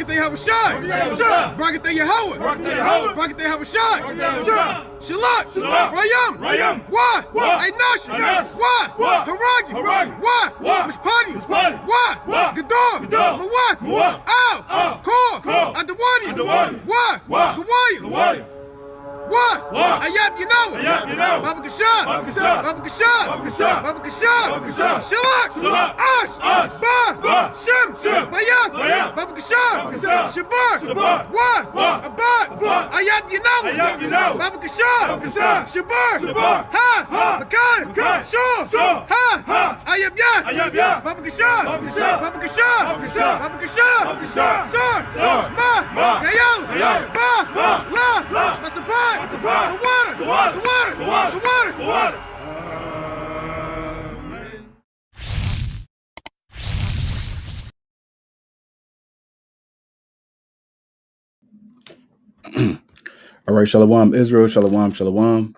Barakatah YAHAWASHI. Barakatah Yahawah. Barakatah YAHAWASHI. Shalak. Rayam. Why? Ainash. Why? Haragi. Why? Mishpani. Why? Gadar. Mawat. Ow. Kor. Adawani. Why? Kawaya. Why? Ayab Yanawa. Baba Kashab. Shalak. Ash. Ba. Shem. Bayat. Baba Kashab. Shabar. Why? Abad. Ayab Yanawa. Baba Kashab. Shabar. Ha. Makai. Shur. Ha. Ayab Yat. Baba Kashab. Sir. Ma. Gayal. Ba. La. Masapai. The water. All right, Shalom, Israel, Shalom.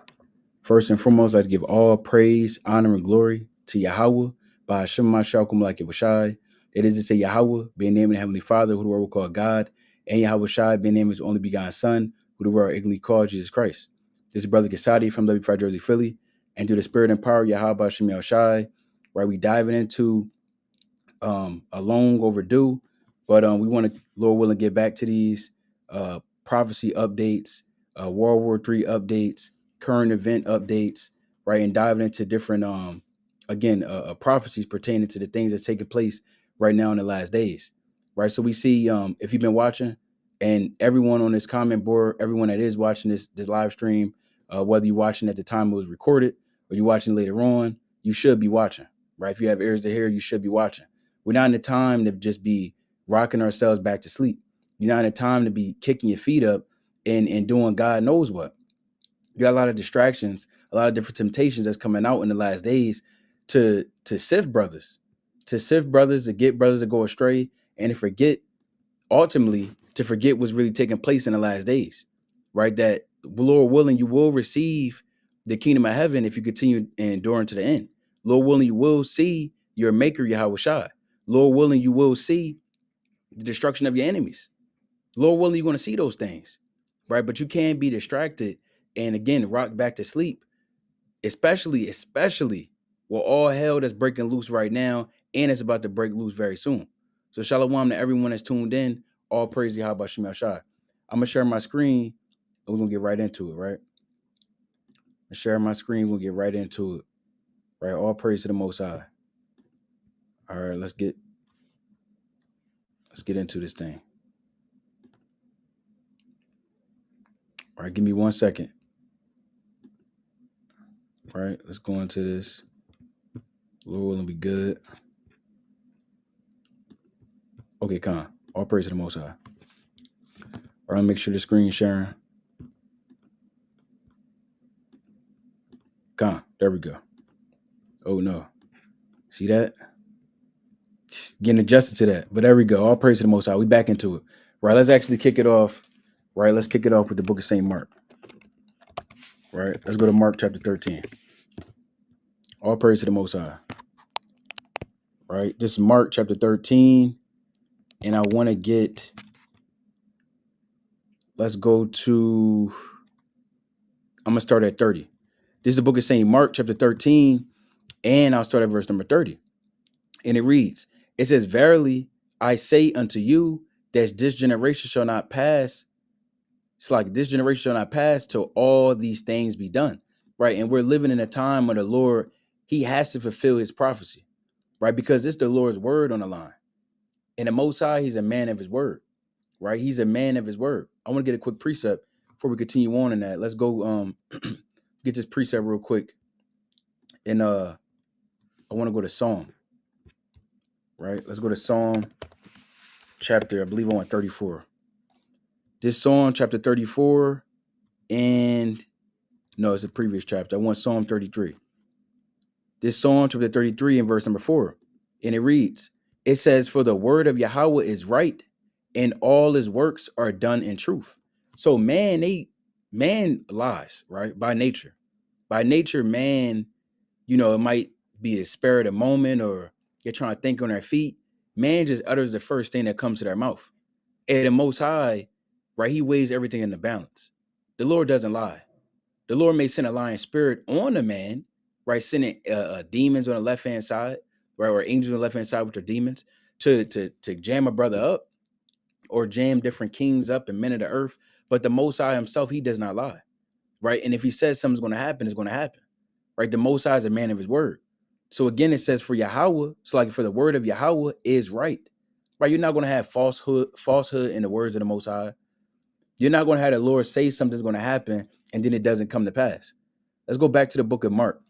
First and foremost, I'd like to give all praise, honor, and glory to Yahweh by Hashem Mashalkum like YAHAWASHI. That is to say, Yahweh, being named the Heavenly Father, who the world will call God, and YAHAWASHI, being named His only begotten Son, who the world ignorantly called Jesus Christ. This is Brother Kasadi from WW3 Jersey, Philly, and through the spirit and power of Yahweh Hashem Yahushai, right, we diving into a long overdue, but we want to, Lord willing, get back to these prophecy updates, World War III updates, current event updates, right, and diving into different prophecies pertaining to the things that's taking place right now in the last days, right? So we see, if you've been watching, and everyone on this comment board, everyone that is watching this live stream, whether you're watching at the time it was recorded or you're watching later on, you should be watching, right? If you have ears to hear, you should be watching. We're not in the time to just be rocking ourselves back to sleep. You're not in the time to be kicking your feet up and doing God knows what. You got a lot of distractions, a lot of different temptations that's coming out in the last days to sift brothers, to get brothers to go astray, and to forget what's really taking place in the last days, right? That, Lord willing, you will receive the kingdom of heaven if you continue enduring to the end. Lord willing, you will see your maker, YAHAWASHI. Lord willing, you will see the destruction of your enemies. Lord willing, you're going to see those things, right? But you can't be distracted and, again, rock back to sleep, especially with all hell that's breaking loose right now, and it's about to break loose very soon. So shalom to everyone that's tuned in. All praise to Yahweh Shem Shai. I'm going to share my screen, and we're going to get right into it, right? Share my screen, we'll get right into it, right? All praise to the Most High. All right, let's get into this thing. All right, give me 1 second. All right, let's go into this. Lord will be good. Okay, Khan. All praise to the Most High. All right, make sure the screen sharing. Khan, there we go. Oh no. See that? Getting adjusted to that. But there we go. All praise to the Most High. We back into it. Right, let's actually kick it off. Right, let's kick it off with the book of St. Mark. Right, let's go to Mark chapter 13. All praise to the Most High. Right, this is Mark chapter 13. And I want to get, let's go to, I'm going to start at 30. This is the book of St. Mark chapter 13. And I'll start at verse number 30. And it reads, it says, verily, I say unto you that this generation shall not pass. It's like this generation shall not pass till all these things be done, right? And we're living in a time where the Lord, he has to fulfill his prophecy, right? Because it's the Lord's word on the line. And the Most High, he's a man of his word, right? He's a man of his word. I want to get a quick precept before we continue on in that. Let's go get this precept real quick. And I want to go to Psalm, right? Let's go to Psalm chapter, I believe I want 34. This Psalm chapter 34, and no, it's a previous chapter. I want Psalm 33. This Psalm chapter 33 and verse number 4. And it reads, it says, for the word of Yahweh is right, and all his works are done in truth. So man lies, right? By nature. By nature, man, it might be a spur of the moment, or they're trying to think on their feet. Man just utters the first thing that comes to their mouth. And the Most High, right, he weighs everything in the balance. The Lord doesn't lie. The Lord may send a lying spirit on a man, right, sending demons on the left-hand side, right, or angels on the left-hand side with their demons to jam a brother up or jam different kings up and men of the earth. But the Most High himself, he does not lie, right? And if he says something's going to happen, it's going to happen, right? The Most High is a man of his word. So again, it says for Yahweh, so like for the word of Yahweh is right, right? You're not going to have falsehood in the words of the Most High. You're not going to have the Lord say something's going to happen and then it doesn't come to pass. Let's go back to the book of Mark,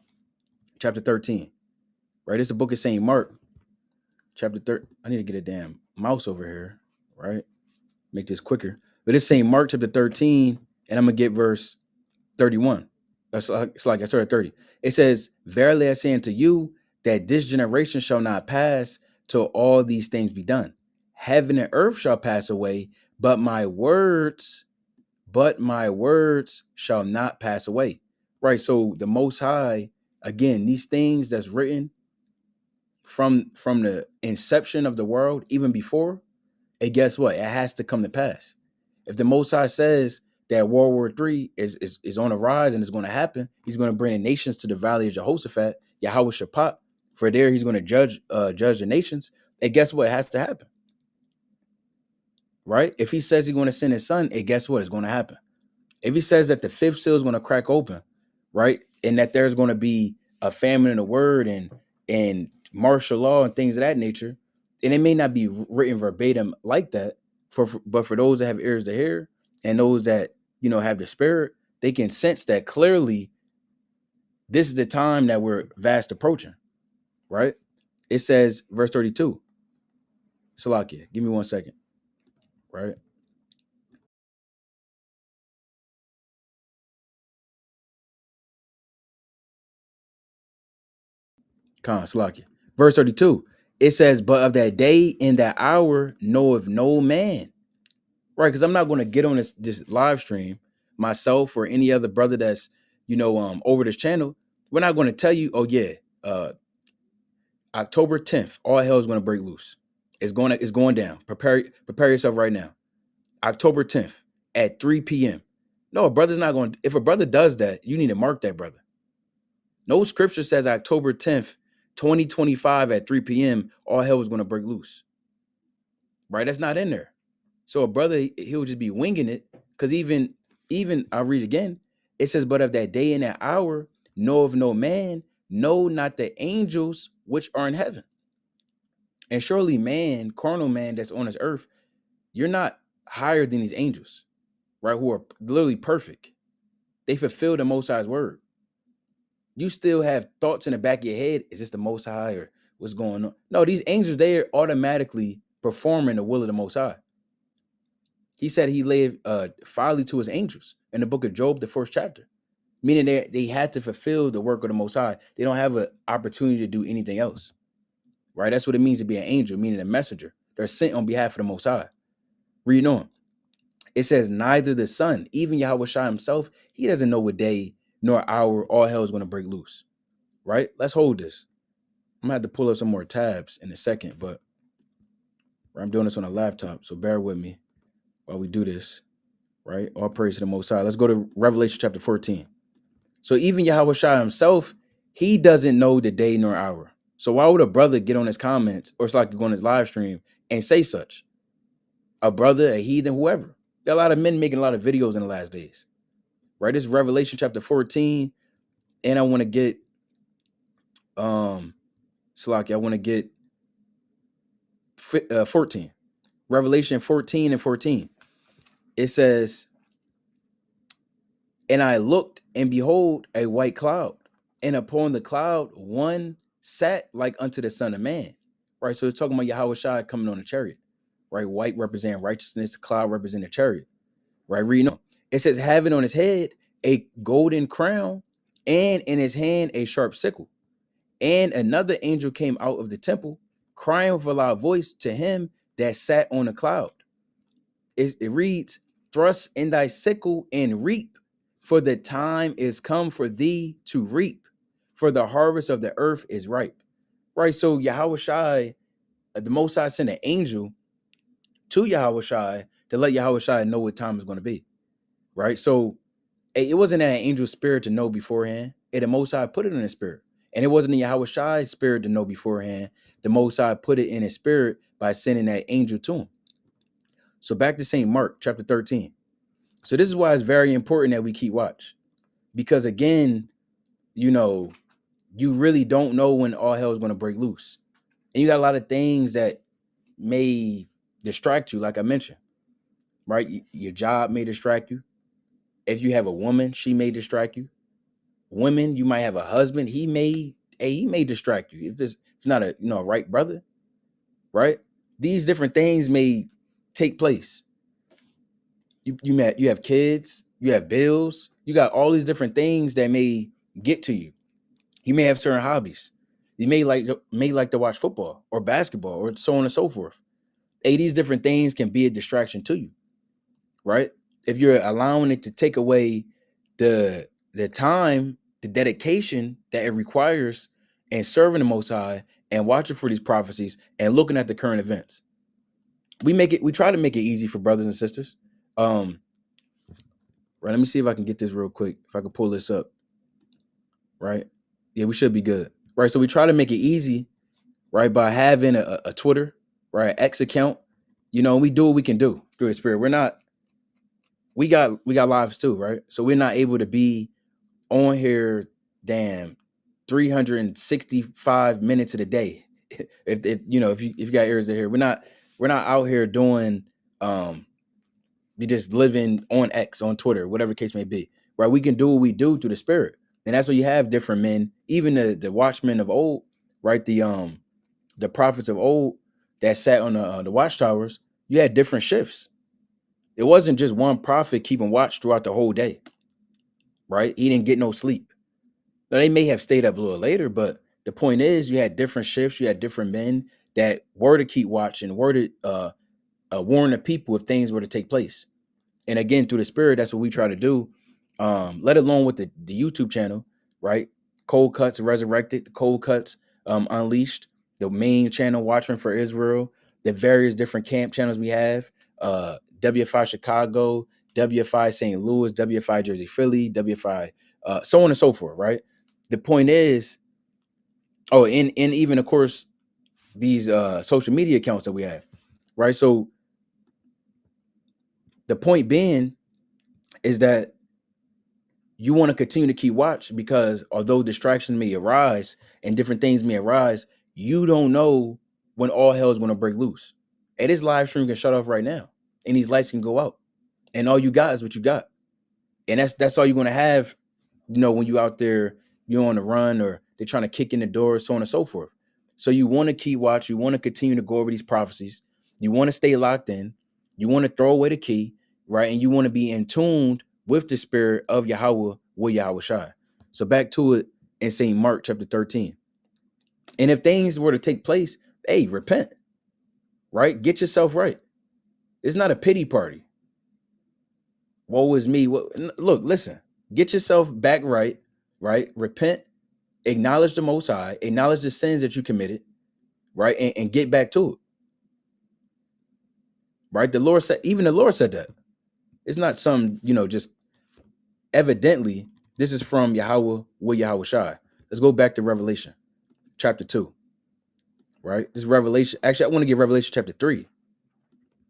chapter 13, right? It's a book of St. Mark, chapter 13. I need to get a damn mouse over here, right? Make this quicker. But it's St. Mark, chapter 13, and I'm going to get verse 31. It's like I started 30. It says, verily I say unto you that this generation shall not pass till all these things be done. Heaven and earth shall pass away, but my words shall not pass away. Right. So the Most High, again, these things that's written from the inception of the world, even before, and guess what? It has to come to pass. If the Most High says that World War III is on the rise and it's going to happen, he's going to bring the nations to the valley of Jehoshaphat, Yahawashipat. For there, he's going to judge the nations. And guess what? It has to happen. Right? If he says he's going to send his son, and guess what? It's going to happen. If he says that the fifth seal is going to crack open, right, and that there's going to be a famine in the word and martial law and things of that nature, and it may not be written verbatim like that, but for those that have ears to hear and those that have the spirit, they can sense that clearly. This is the time that we're fast approaching, right? It says, verse 32. Salakia, give me 1 second, right? Salakia. Verse 32. It says, but of that day and that hour knoweth no man. Right, because I'm not going to get on this live stream myself or any other brother that's over this channel. We're not going to tell you, oh yeah, October 10th, all hell is going to break loose. It's going down. Prepare yourself right now. October 10th at 3 p.m. No, a brother's not going. If a brother does that, you need to mark that brother. No scripture says October 10th, 2025 at 3 p.m. all hell is going to break loose. Right, that's not in there. So a brother, he'll just be winging it, because even I'll read again. It says, but of that day and that hour know of no man, no, not the angels which are in heaven. And surely man, carnal man that's on this earth, you're not higher than these angels, right? Who are literally perfect. They fulfill the Most High's word. You still have thoughts in the back of your head. Is this the Most High or what's going on? No, these angels, they are automatically performing the will of the Most High. He said he laid folly to his angels in the book of Job, the 1st chapter, meaning they had to fulfill the work of the Most High. They don't have an opportunity to do anything else, right? That's what it means to be an angel, meaning a messenger. They're sent on behalf of the Most High. Read on. It says, neither the Son, even YAHAWASHI himself, he doesn't know what day nor hour all hell is going to break loose, right? Let's hold this. I'm going to have to pull up some more tabs in a second, but I'm doing this on a laptop, so bear with me while we do this. Right? All praise to the Most High. Let's go to Revelation chapter 14. So even YAHAWASHI himself, he doesn't know the day nor hour. So why would a brother get on his comments, or it's like you go on his live stream and say such? A brother, a heathen, whoever. There are a lot of men making a lot of videos in the last days. Right? This is Revelation chapter 14. And I want to get Salaki, I want to get 14. Revelation 14 and 14. It says, and I looked, and behold, a white cloud, and upon the cloud one sat like unto the Son of Man. Right, so it's talking about YAHAWASHI coming on a chariot. Right, white representing righteousness, the cloud representing a chariot. Right, reading on. It says, having on his head a golden crown, and in his hand a sharp sickle. And another angel came out of the temple, crying with a loud voice to him that sat on the cloud. It reads, thrust in thy sickle and reap, for the time is come for thee to reap, for the harvest of the earth is ripe. Right, so YAHAWASHI, the Most High, sent an angel, to Yahawashi to let Yahawashi know what time is going to be, right? So it wasn't an angel spirit to know beforehand. The Most High put it in his spirit. And it wasn't the Yahawashi's spirit to know beforehand. The Most High put it in his spirit by sending that angel to him. So back to St. Mark, chapter 13. So this is why it's very important that we keep watch. Because again, you really don't know when all hell is going to break loose. And you got a lot of things that may distract you, like I mentioned, right? Your job may distract you. If you have a woman, she may distract you. Women, you might have a husband, he may distract you. If it's not a right brother, right? These different things may take place. You have kids, you have bills, you got all these different things that may get to you. You may have certain hobbies. You may like to watch football or basketball or so on and so forth. These different things can be a distraction to you, right? If you're allowing it to take away the time, the dedication that it requires and serving the Most High and watching for these prophecies and looking at the current events. We try to make it easy for brothers and sisters. Right, let me see if I can get this real quick. If I can pull this up. Right? Yeah, we should be good. Right. So we try to make it easy, right, by having a Twitter, right, X account. We do what we can do through the spirit. We got lives too, right? So we're not able to be on here, damn, 365 minutes of the day. if you got ears to hear, we're not out here doing we just living on X, on Twitter, whatever the case may be, right? We can do what we do through the spirit, and that's why you have different men, even the watchmen of old, right? The prophets of old that sat on the watchtowers. You had different shifts. It wasn't just one prophet keeping watch throughout the whole day, right? He didn't get no sleep. Now, they may have stayed up a little later, but the point is you had different shifts. You had different men that were to keep watch and were to warn the people if things were to take place. And again, through the spirit, that's what we try to do. Let alone with the YouTube channel, right? Cold Cuts Resurrected, Cold Cuts Unleashed, the main channel, Watchman for Israel, the various different camp channels we have, WFI Chicago, WFI St. Louis, WFI Jersey Philly, WFI, so on and so forth, right? The point is, and even, of course, these social media accounts that we have, right? So the point being is that you want to continue to keep watch, because although distractions may arise and different things may arise, you don't know when all hell is going to break loose. And this live stream can shut off right now, and these lights can go out, and all you got is what you got, and that's all you're going to have. When you out there, you're on the run, or they're trying to kick in the door, so on and so forth. So you want to keep watch. You want to continue to go over these prophecies. You want to stay locked in. You want to throw away the key, right? And you want to be in tune with the spirit of Yahweh, with Yahawashi. So back to it in St. Mark chapter 13. And if things were to take place, hey, repent, right? Get yourself right. It's not a pity party. Woe is me. Look, listen, get yourself back right, right? Repent, acknowledge the Most High, acknowledge the sins that you committed, right? And get back to it, right? Even the Lord said that. It's not some, just evidently, this is from Yahweh with Yahawashi. Let's go back to Revelation chapter 2, right? This is Revelation. Actually, I want to get Revelation chapter 3.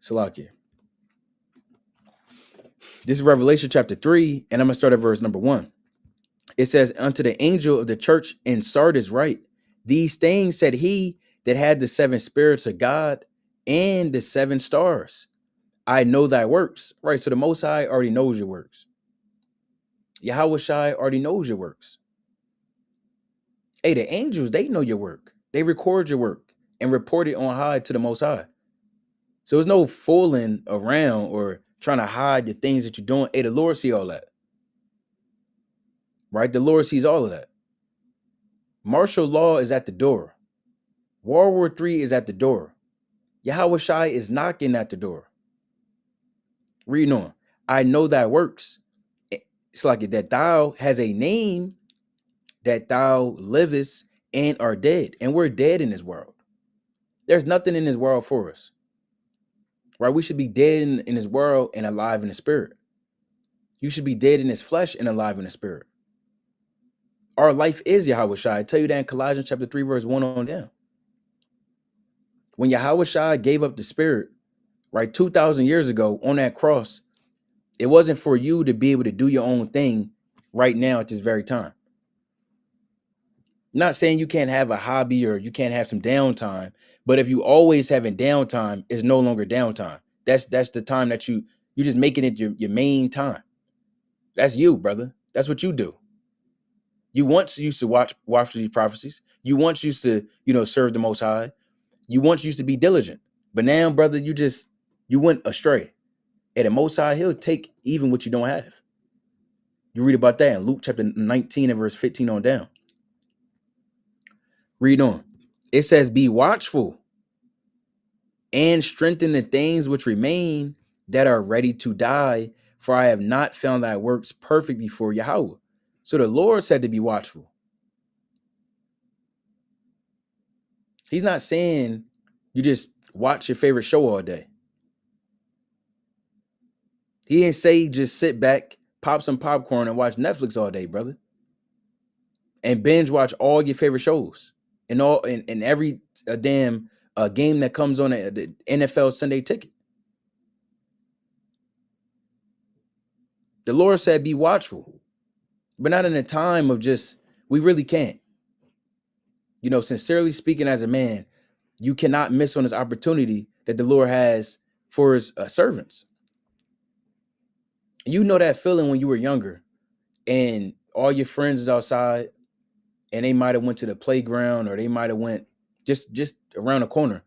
Salakia. This is Revelation chapter 3, and I'm going to start at verse number 1. It says, unto the angel of the church in Sardis write, these things said he that had the 7 spirits of God and the 7 stars. I know thy works. Right, so the Most High already knows your works. Yahawashi already knows your works. Hey, the angels, they know your work. They record your work and report it on high to the Most High. So there's no fooling around or trying to hide the things that you're doing. Hey, the Lord sees all that. Right? The Lord sees all of that. Martial law is at the door. World War III is at the door. Yahawashi is knocking at the door. Reading on. I know thy works. It's like that thou has a name, that thou livest and are dead. And we're dead in this world. There's nothing in this world for us. right? We should be dead in this world and alive in the spirit. You should be dead in this flesh and alive in the spirit. Our life is YAHAWASHI. I tell you that in Colossians chapter 3, verse 1 on down. When YAHAWASHI gave up the spirit, right, 2,000 years ago on that cross, it wasn't for you to be able to do your own thing right now at this very time. I'm not saying you can't have a hobby or you can't have some downtime, but if you always having downtime, it's no longer downtime. That's the time that you're just making it your main time. That's you, brother. That's what you do. You once used to watch these prophecies. You once used to, serve the Most High. You once used to be diligent. But now, brother, you went astray. And the Most High, he'll take even what you don't have. You read about that in Luke chapter 19 and verse 15 on down. Read on. It says, be watchful and strengthen the things which remain that are ready to die, for I have not found thy works perfect before Yahweh. So the Lord said to be watchful. He's not saying you just watch your favorite show all day. He didn't say just sit back, pop some popcorn, and watch Netflix all day, brother. And binge watch all your favorite shows and every damn game that comes on the NFL Sunday Ticket. The Lord said, be watchful, but not in a time of just, we really can't. Sincerely speaking, as a man, you cannot miss on this opportunity that the Lord has for his servants. You know that feeling when you were younger and all your friends is outside and they might have went to the playground or they might have went just around the corner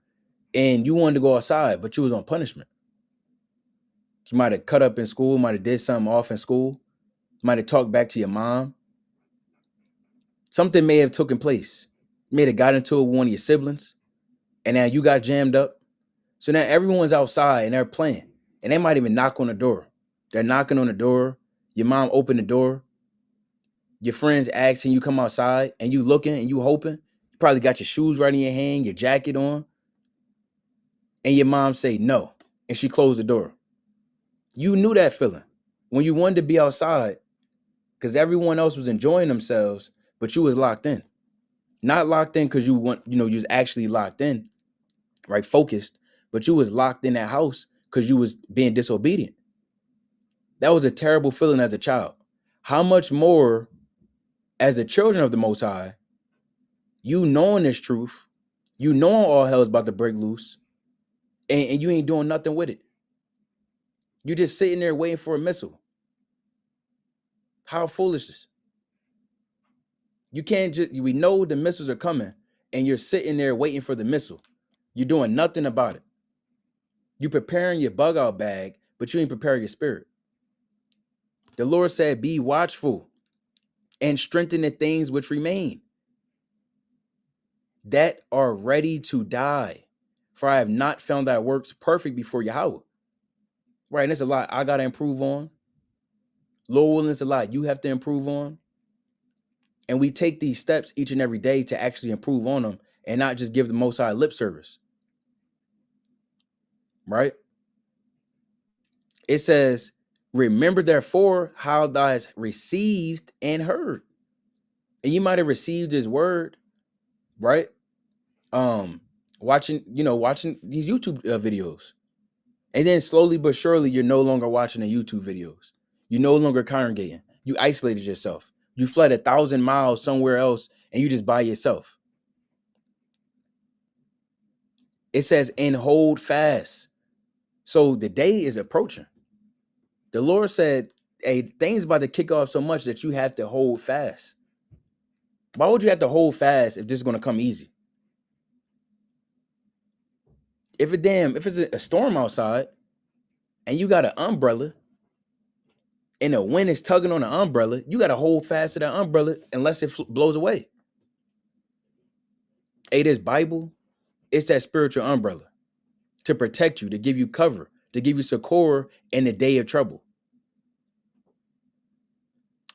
and you wanted to go outside, but you was on punishment. You might have cut up in school, might have did something off in school, might have talked back to your mom. Something may have taken place. You may have got into it with one of your siblings and now you got jammed up. So now everyone's outside and they're playing and they might even knock on the door. They're knocking on the door. Your mom opened the door. Your friends asking you come outside and you looking and you hoping. You probably got your shoes right in your hand, your jacket on. And your mom say no. And she closed the door. You knew that feeling when you wanted to be outside because everyone else was enjoying themselves, but you was locked in. Not locked in because you was actually locked in, right? Focused, but you was locked in that house because you was being disobedient. That was a terrible feeling as a child. How much more as the children of the Most High, you knowing this truth, you knowing all hell is about to break loose, and you ain't doing nothing with it. You just sitting there waiting for a missile. How foolish is? You can't we know the missiles are coming, and you're sitting there waiting for the missile. You're doing nothing about it. You're preparing your bug out bag, but you ain't preparing your spirit. The Lord said, be watchful and strengthen the things which remain that are ready to die. For I have not found thy works perfect before Yahweh. Right, and it's a lot I gotta improve on. Lord willing, it's a lot you have to improve on. And we take these steps each and every day to actually improve on them and not just give the Most High lip service. Right? It says, remember therefore how thou hast received and heard. And you might have received his word, right? Watching these YouTube videos. And then slowly but surely, you're no longer watching the YouTube videos. You're no longer congregating. You isolated yourself. You fled 1,000 miles somewhere else and you just by yourself. It says, and hold fast. So the day is approaching. The Lord said, hey, things about to kick off so much that you have to hold fast. Why would you have to hold fast if this is going to come easy? If it's a storm outside and you got an umbrella and the wind is tugging on the umbrella, you got to hold fast to that umbrella unless it blows away. Hey, this Bible, it's that spiritual umbrella to protect you, to give you cover, to give you succor in the day of trouble.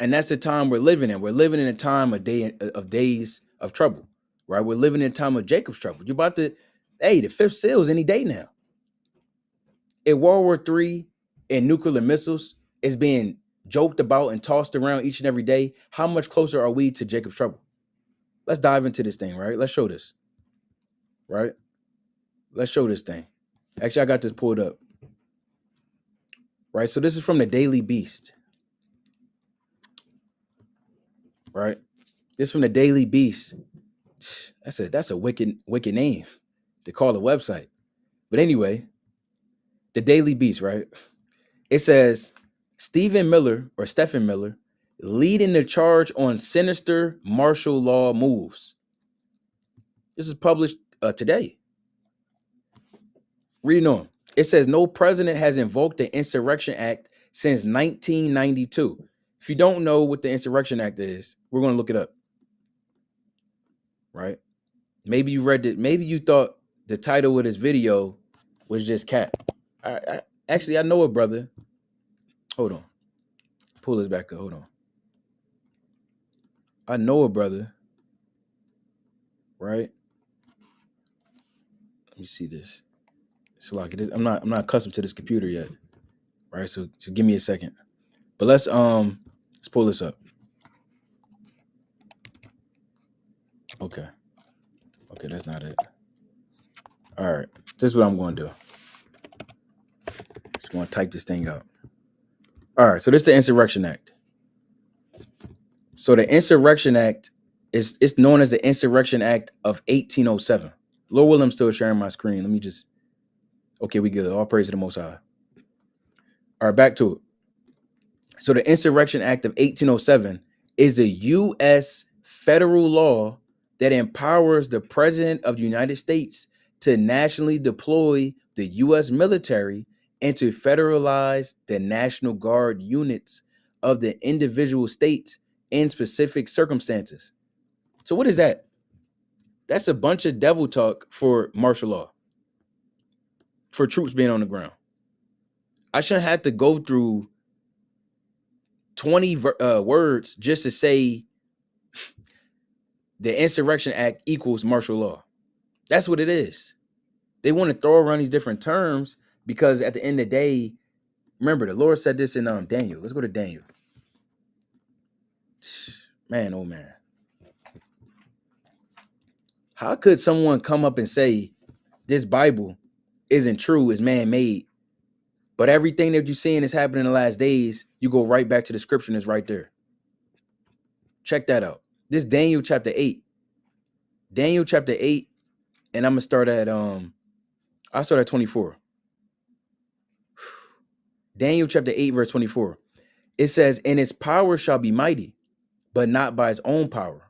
And that's the time we're living in. We're living in a time of days of trouble, right? We're living in a time of Jacob's trouble. You're about to, the fifth seal is any day now. In World War III and nuclear missiles is being joked about and tossed around each and every day, how much closer are we to Jacob's trouble? Let's dive into this thing, right? Let's show this, right? Let's show this thing. Actually, I got this pulled up, right? So this is from the Daily Beast, right? This is from the Daily Beast. That's a wicked name to call a website. But anyway, the Daily Beast, right? It says Stephen Miller leading the charge on sinister martial law moves. This is published today. Reading on. It says no president has invoked the Insurrection Act since 1992. If you don't know what the Insurrection Act is, we're going to look it up. Right? Maybe you read it. Maybe you thought the title of this video was just cat. Actually, I know a brother. Hold on. Pull this back up. Hold on. I know a brother. Right? Let me see this. So like I'm not accustomed to this computer yet. Right? So give me a second. But let's pull this up. Okay, that's not it. All right. This is what I'm going to do. Just going to type this thing out. All right, so this is the Insurrection Act. So the Insurrection Act it's known as the Insurrection Act of 1807. Lord willing, I'm still sharing my screen. Let me just. Okay, we good. All praise to the Most High. All right, back to it. So the Insurrection Act of 1807 is a U.S. federal law that empowers the President of the United States to nationally deploy the U.S. military and to federalize the National Guard units of the individual states in specific circumstances. So what is that? That's a bunch of devil talk for martial law, for troops being on the ground. I shouldn't have to go through 20 words just to say the Insurrection Act equals martial law. That's what it is. They want to throw around these different terms because at the end of the day, remember the Lord said this in Daniel. Let's go to Daniel. Man, oh man. How could someone come up and say this Bible isn't true, is man-made, but everything that you're seeing is happening in the last days, you go right back to the scripture and it's right there. Check that out. This Daniel chapter 8. Daniel chapter 8, and I'm gonna start at I'll start at 24. Daniel chapter 8, verse 24. It says, and his power shall be mighty, but not by his own power.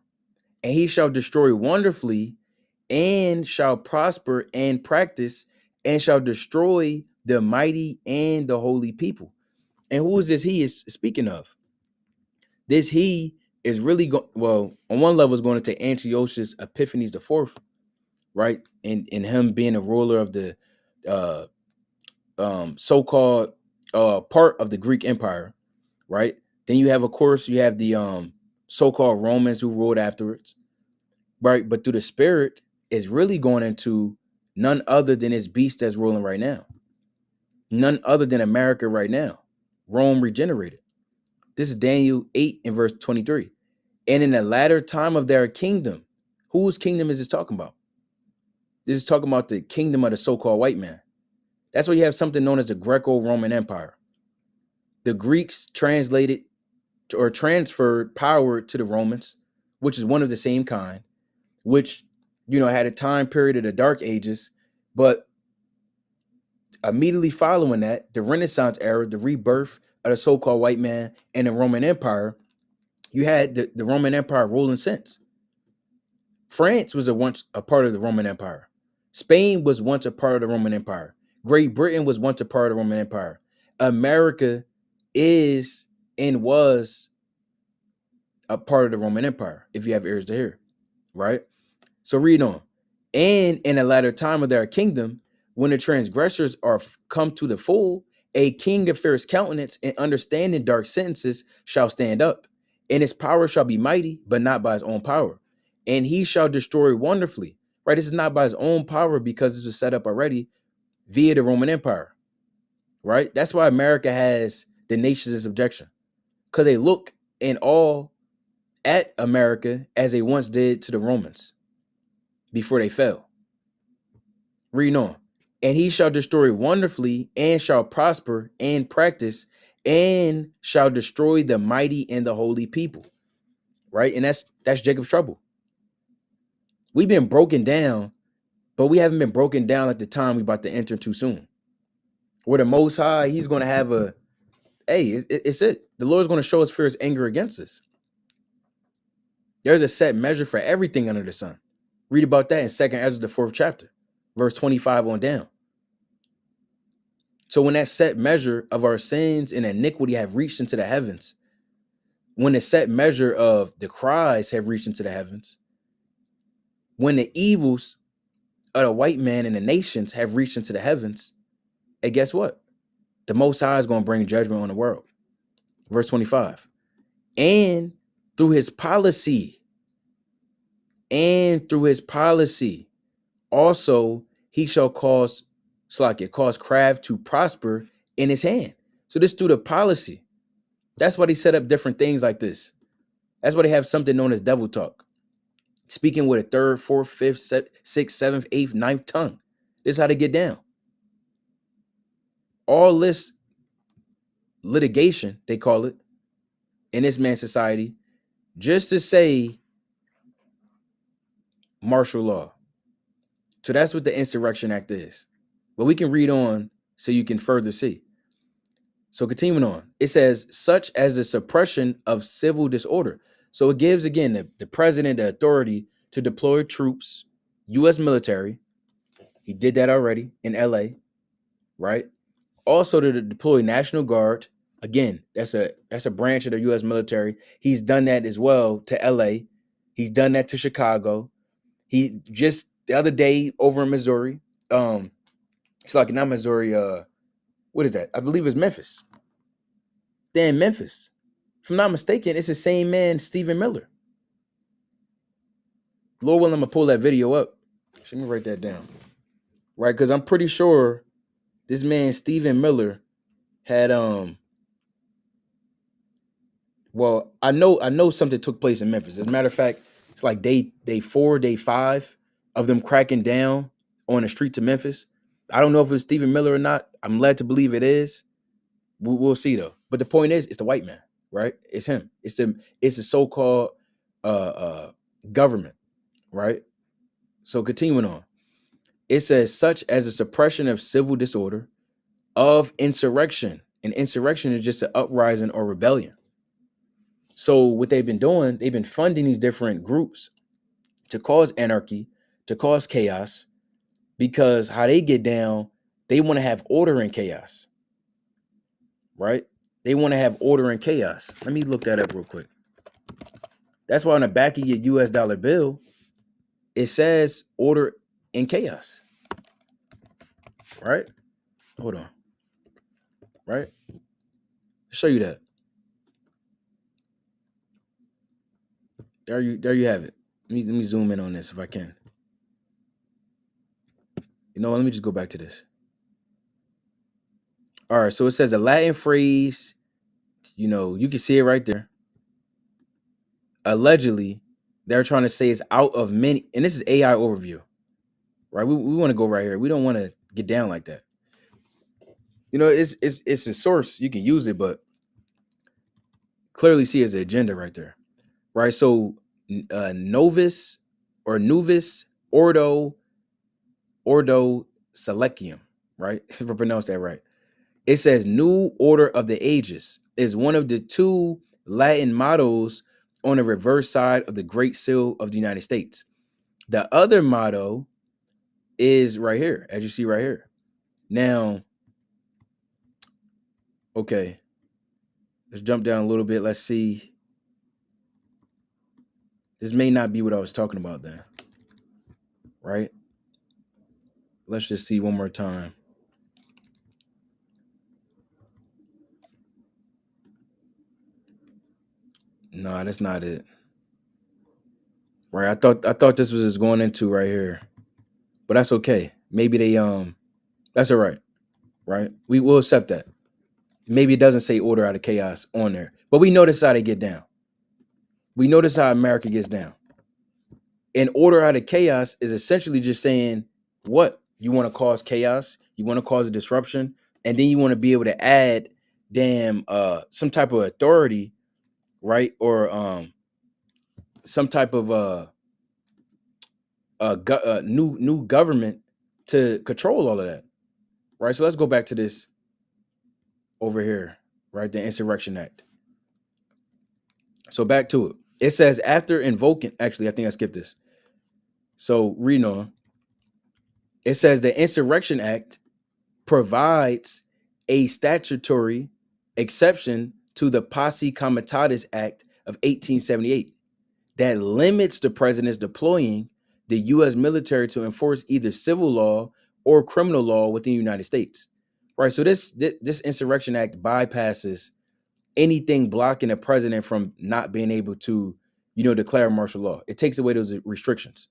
And he shall destroy wonderfully, and shall prosper and practice, and shall destroy the mighty and the holy people. And who is this he is speaking of? This he is really on one level is going to Antiochus Epiphanes IV, right? And him being a ruler of the so-called part of the Greek Empire, right? Then you have, of course, you have the so-called Romans who ruled afterwards, right? But through the Spirit is really going into none other than his beast that's ruling right now. None other than America right now. Rome regenerated. This is Daniel 8 and verse 23. And in the latter time of their kingdom, whose kingdom is this talking about? This is talking about the kingdom of the so-called white man. That's why you have something known as the Greco-Roman Empire. The Greeks translated or transferred power to the Romans, which is one of the same kind, which, had a time period of the Dark Ages, but immediately following that, the Renaissance era, the rebirth of the so-called white man and the Roman Empire, you had the Roman Empire ruling since. France was once a part of the Roman Empire. Spain was once a part of the Roman Empire. Great Britain was once a part of the Roman Empire. America is and was a part of the Roman Empire, if you have ears to hear, right? So read on. And in the latter time of their kingdom, when the transgressors are come to the full, a king of fierce countenance and understanding dark sentences shall stand up, and his power shall be mighty, but not by his own power. And he shall destroy wonderfully, right? This is not by his own power because this was set up already via the Roman Empire. right? That's why America has the nation's objection, because they look in awe at America as they once did to the Romans before they fell. Reading on. And he shall destroy wonderfully, and shall prosper and practice, and shall destroy the mighty and the holy people. Right? And that's Jacob's trouble. We've been broken down, but we haven't been broken down at the time we're about to enter too soon. Where the Most High, he's going to have it's it. The Lord's going to show us fierce anger against us. There's a set measure for everything under the sun. Read about that in 2nd Ezra, the 4th chapter, verse 25 on down. So when that set measure of our sins and iniquity have reached into the heavens, when the set measure of the cries have reached into the heavens, when the evils of the white man and the nations have reached into the heavens, and guess what? The Most High is going to bring judgment on the world. Verse 25. And through his policy, also he shall cause craft to prosper in his hand. So this through the policy. That's why they set up different things like this. That's why they have something known as devil talk. Speaking with a third, fourth, fifth, sixth, seventh, eighth, ninth tongue. This is how they get down. All this litigation, they call it, in this man's society, just to say martial law. So that's what the Insurrection Act is. But we can read on so you can further see. So continuing on, it says, such as the suppression of civil disorder. So it gives, again, the president the authority to deploy troops, U.S. military. He did that already in L.A., right? Also to deploy National Guard. Again, that's a branch of the U.S. military. He's done that as well to L.A. He's done that to Chicago. He just the other day over in Missouri, it's like not Missouri, what is that? I believe it's Memphis. They're in Memphis. If I'm not mistaken, it's the same man, Stephen Miller. Lord willing, I'm gonna pull that video up. Let me write that down. Right, because I'm pretty sure this man, Stephen Miller, had well, I know something took place in Memphis. As a matter of fact, it's like day 4, day 5 of them cracking down on the streets of Memphis. I don't know if it's Stephen Miller or not. I'm led to believe it is. We'll see though. But the point is, it's the white man, right? It's him. It's the so-called government, right? So continuing on, it says such as a suppression of civil disorder, of insurrection. And insurrection is just an uprising or rebellion. So what they've been doing, they've been funding these different groups to cause anarchy, to cause chaos, because how they get down, they want to have order and chaos, right? They want to have order and chaos. Let me look that up real quick. That's why on the back of your US dollar bill, it says order and chaos, right? Hold on, right? I'll show you that. There you have it. Let me zoom in on this if I can. You know what? Let me just go back to this. All right, so it says a Latin phrase, you can see it right there. Allegedly, they're trying to say it's out of many, and this is AI overview, right? We want to go right here. We don't want to get down like that. It's a source. You can use it, but clearly see as an agenda right there, right? So Novus Ordo Selecium, right? If I pronounce that right. It says New Order of the Ages is one of the 2 Latin mottos on the reverse side of the Great Seal of the United States. The other motto is right here, as you see right here. Now, okay, let's jump down a little bit. Let's see. This may not be what I was talking about then, right? Let's just see one more time. No, that's not it. Right, I thought this was just going into right here, but that's okay. Maybe they that's all right. right? We will accept that. Maybe it doesn't say order out of chaos on there, but we notice how they get down. We notice how America gets down. And order out of chaos is essentially just saying what you want to cause chaos, you want to cause a disruption, and then you want to be able to add some type of authority, right? Or some type of new government to control all of that, right? So let's go back to this over here, right? The Insurrection Act. So back to it. It says after invoking, actually, I think I skipped this. So reading on, it says the Insurrection Act provides a statutory exception to the Posse Comitatus Act of 1878 that limits the president's deploying the U.S. military to enforce either civil law or criminal law within the United States. Right. So this Insurrection Act bypasses anything blocking a president from not being able to, declare martial law. It takes away those restrictions.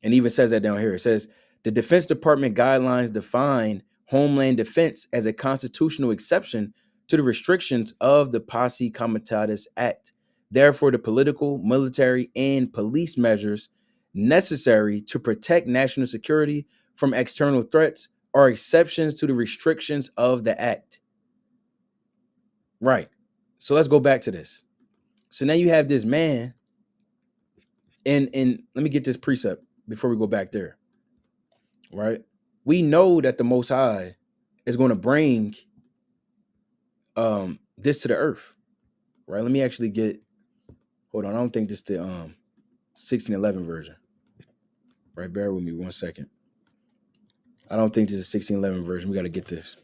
And even says that down here. It says the Defense Department guidelines define Homeland Defense as a constitutional exception to the restrictions of the Posse Comitatus Act. Therefore, the political, military, and police measures necessary to protect national security from external threats are exceptions to the restrictions of the act. Right. So let's go back to this. So now you have this man, and let me get this precept before we go back there. Right? We know that the Most High is going to bring this to the earth. Right? Let me actually hold on. I don't think this is the 1611 version. Right? Bear with me 1 second. I don't think this is 1611 version. We got to get this.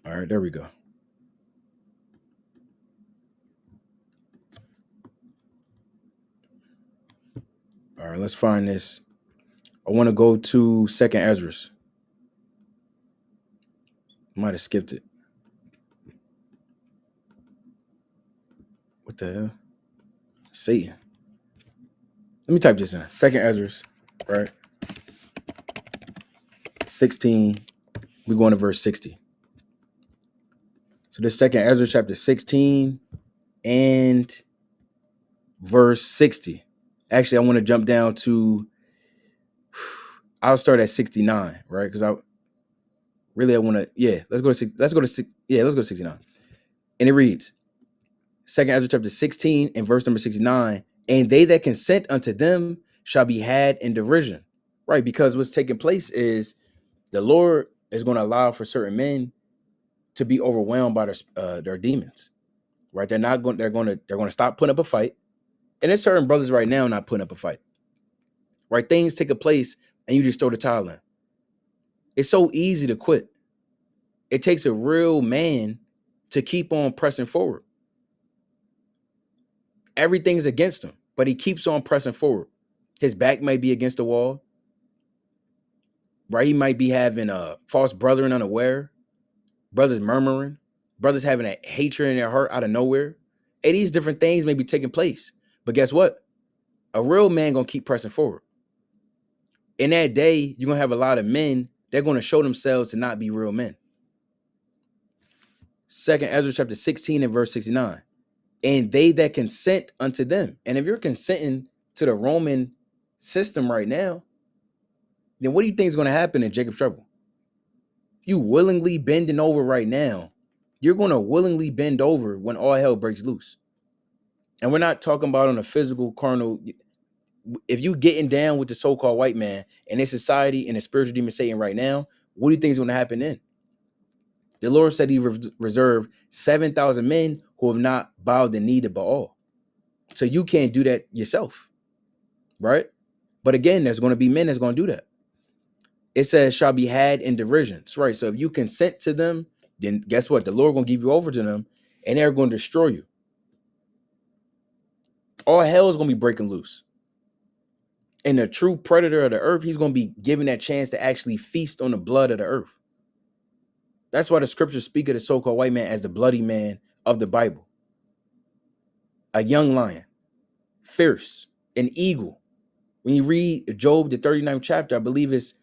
All right, there we go. All right, let's find this. I want to go to 2nd Ezra. Might have skipped it. What the hell? Satan. Let me type this in. 2nd Ezra, right? 16. We're going to verse 60. So this 2nd Ezra chapter 16 and verse 60. Actually, I want to jump down to, I'll start at 69, right? Because I want to, let's go to 69. And it reads, 2nd Ezra chapter 16 and verse number 69, and they that consent unto them shall be had in derision. Right? Because what's taking place is the Lord is going to allow for certain men to be overwhelmed by their demons. Right? They're going to stop putting up a fight. And there's certain brothers right now not putting up a fight. Right? Things take a place and you just throw the towel in. It's so easy to quit. It takes a real man to keep on pressing forward. Everything's against him, but he keeps on pressing forward. His back might be against the wall. Right? He might be having a false brethren unaware, brothers murmuring, brothers having a hatred in their heart out of nowhere. And these different things may be taking place. But guess what? A real man gonna keep pressing forward. In that day, you're gonna have a lot of men, they're gonna show themselves to not be real men. 2nd Ezra chapter 16 and verse 69. And they that consent unto them. And if you're consenting to the Roman system right now, then what do you think is going to happen in Jacob's trouble? You willingly bending over right now, you're going to willingly bend over when all hell breaks loose. And we're not talking about on a physical, carnal. If you getting down with the so-called white man and his society and the spiritual demon Satan right now, what do you think is going to happen then? The Lord said he reserved 7,000 men who have not bowed the knee to Baal. So you can't do that yourself, right? But again, there's going to be men that's going to do that. It says shall be had in derision. That's right. So if you consent to them, then guess what? The Lord going to give you over to them and they're going to destroy you. All hell is going to be breaking loose. And the true predator of the earth, he's going to be given that chance to actually feast on the blood of the earth. That's why the scriptures speak of the so-called white man as the bloody man of the Bible. A young lion, fierce, an eagle. When you read Job, the 39th chapter, I believe it's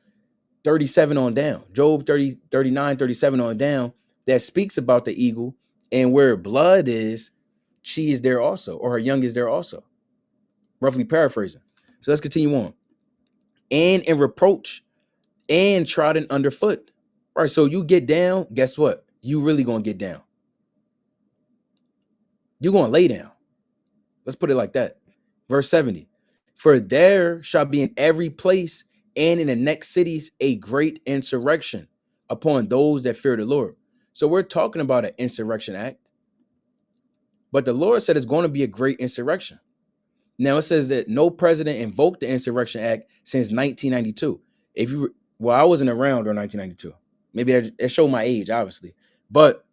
37 on down, Job 30, 39, 37 on down, that speaks about the eagle, and where blood is, she is there also, or her young is there also. Roughly paraphrasing. So let's continue on. And in reproach and trodden underfoot. All right, so you get down, guess what? You really gonna get down. You're gonna lay down. Let's put it like that. Verse 70. For there shall be in every place and in the next cities a great insurrection upon those that fear the Lord. So we're talking about an insurrection act. But the Lord said it's going to be a great insurrection. Now it says that no president invoked the Insurrection Act since 1992. Well, I wasn't around during 1992. Maybe that showed my age, obviously. But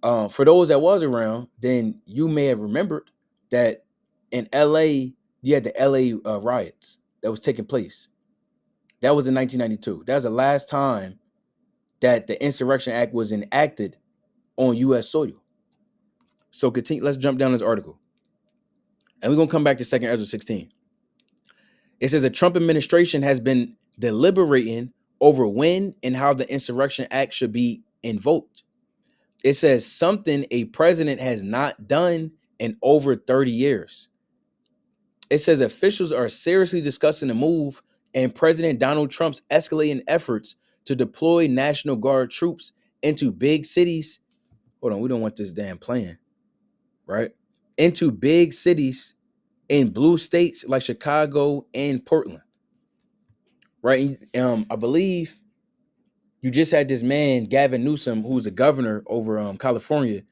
for those that was around, then you may have remembered that in LA, you had the LA riots that was taking place. That was in 1992. That was the last time that the Insurrection Act was enacted on U.S. soil. So continue. Let's jump down this article. And we're going to come back to 2 Ezra 16. It says the Trump administration has been deliberating over when and how the Insurrection Act should be invoked. It says something a president has not done in over 30 years. It says officials are seriously discussing the move, and President Donald Trump's escalating efforts to deploy National Guard troops into big cities. Hold on, we don't want this damn plan, right? Into big cities in blue states like Chicago and Portland, right? I believe you just had this man, Gavin Newsom, who's a governor over California.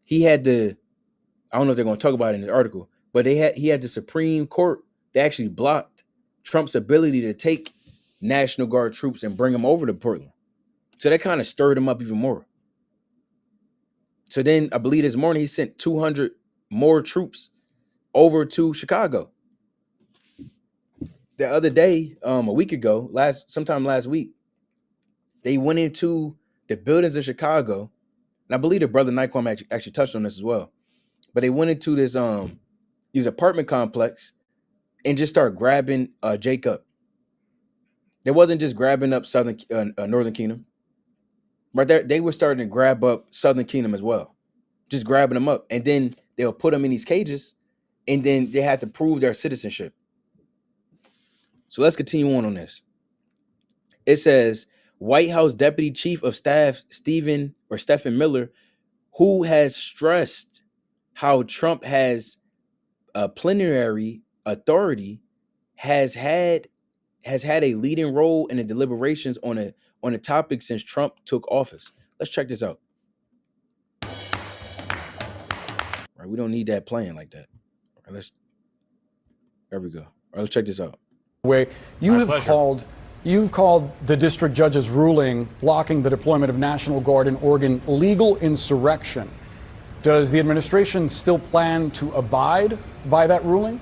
He had I don't know if they're going to talk about it in the article, but he had the Supreme Court that actually blocked Trump's ability to take National Guard troops and bring them over to Portland. So that kind of stirred him up even more. So then I believe this morning he sent 200 more troops over to Chicago. The other day, a week ago, sometime last week, they went into the buildings of Chicago, and I believe the brother Nyquam actually touched on this as well. But they went into this apartment complex and just started grabbing Jacob. They wasn't just grabbing up Northern Kingdom. Right there, they were starting to grab up Southern Kingdom as well, just grabbing them up, and then they'll put them in these cages, and then they had to prove their citizenship. So let's continue on this. It says White House Deputy Chief of Staff Stephen Miller, who has stressed how Trump has a plenary authority, has had a leading role in the deliberations on a topic since Trump took office. Let's check this out. Right, we don't need that playing like that. All right, there we go. All right, let's check this out. You've called the district judge's ruling blocking the deployment of National Guard in Oregon legal insurrection. Does the administration still plan to abide by that ruling?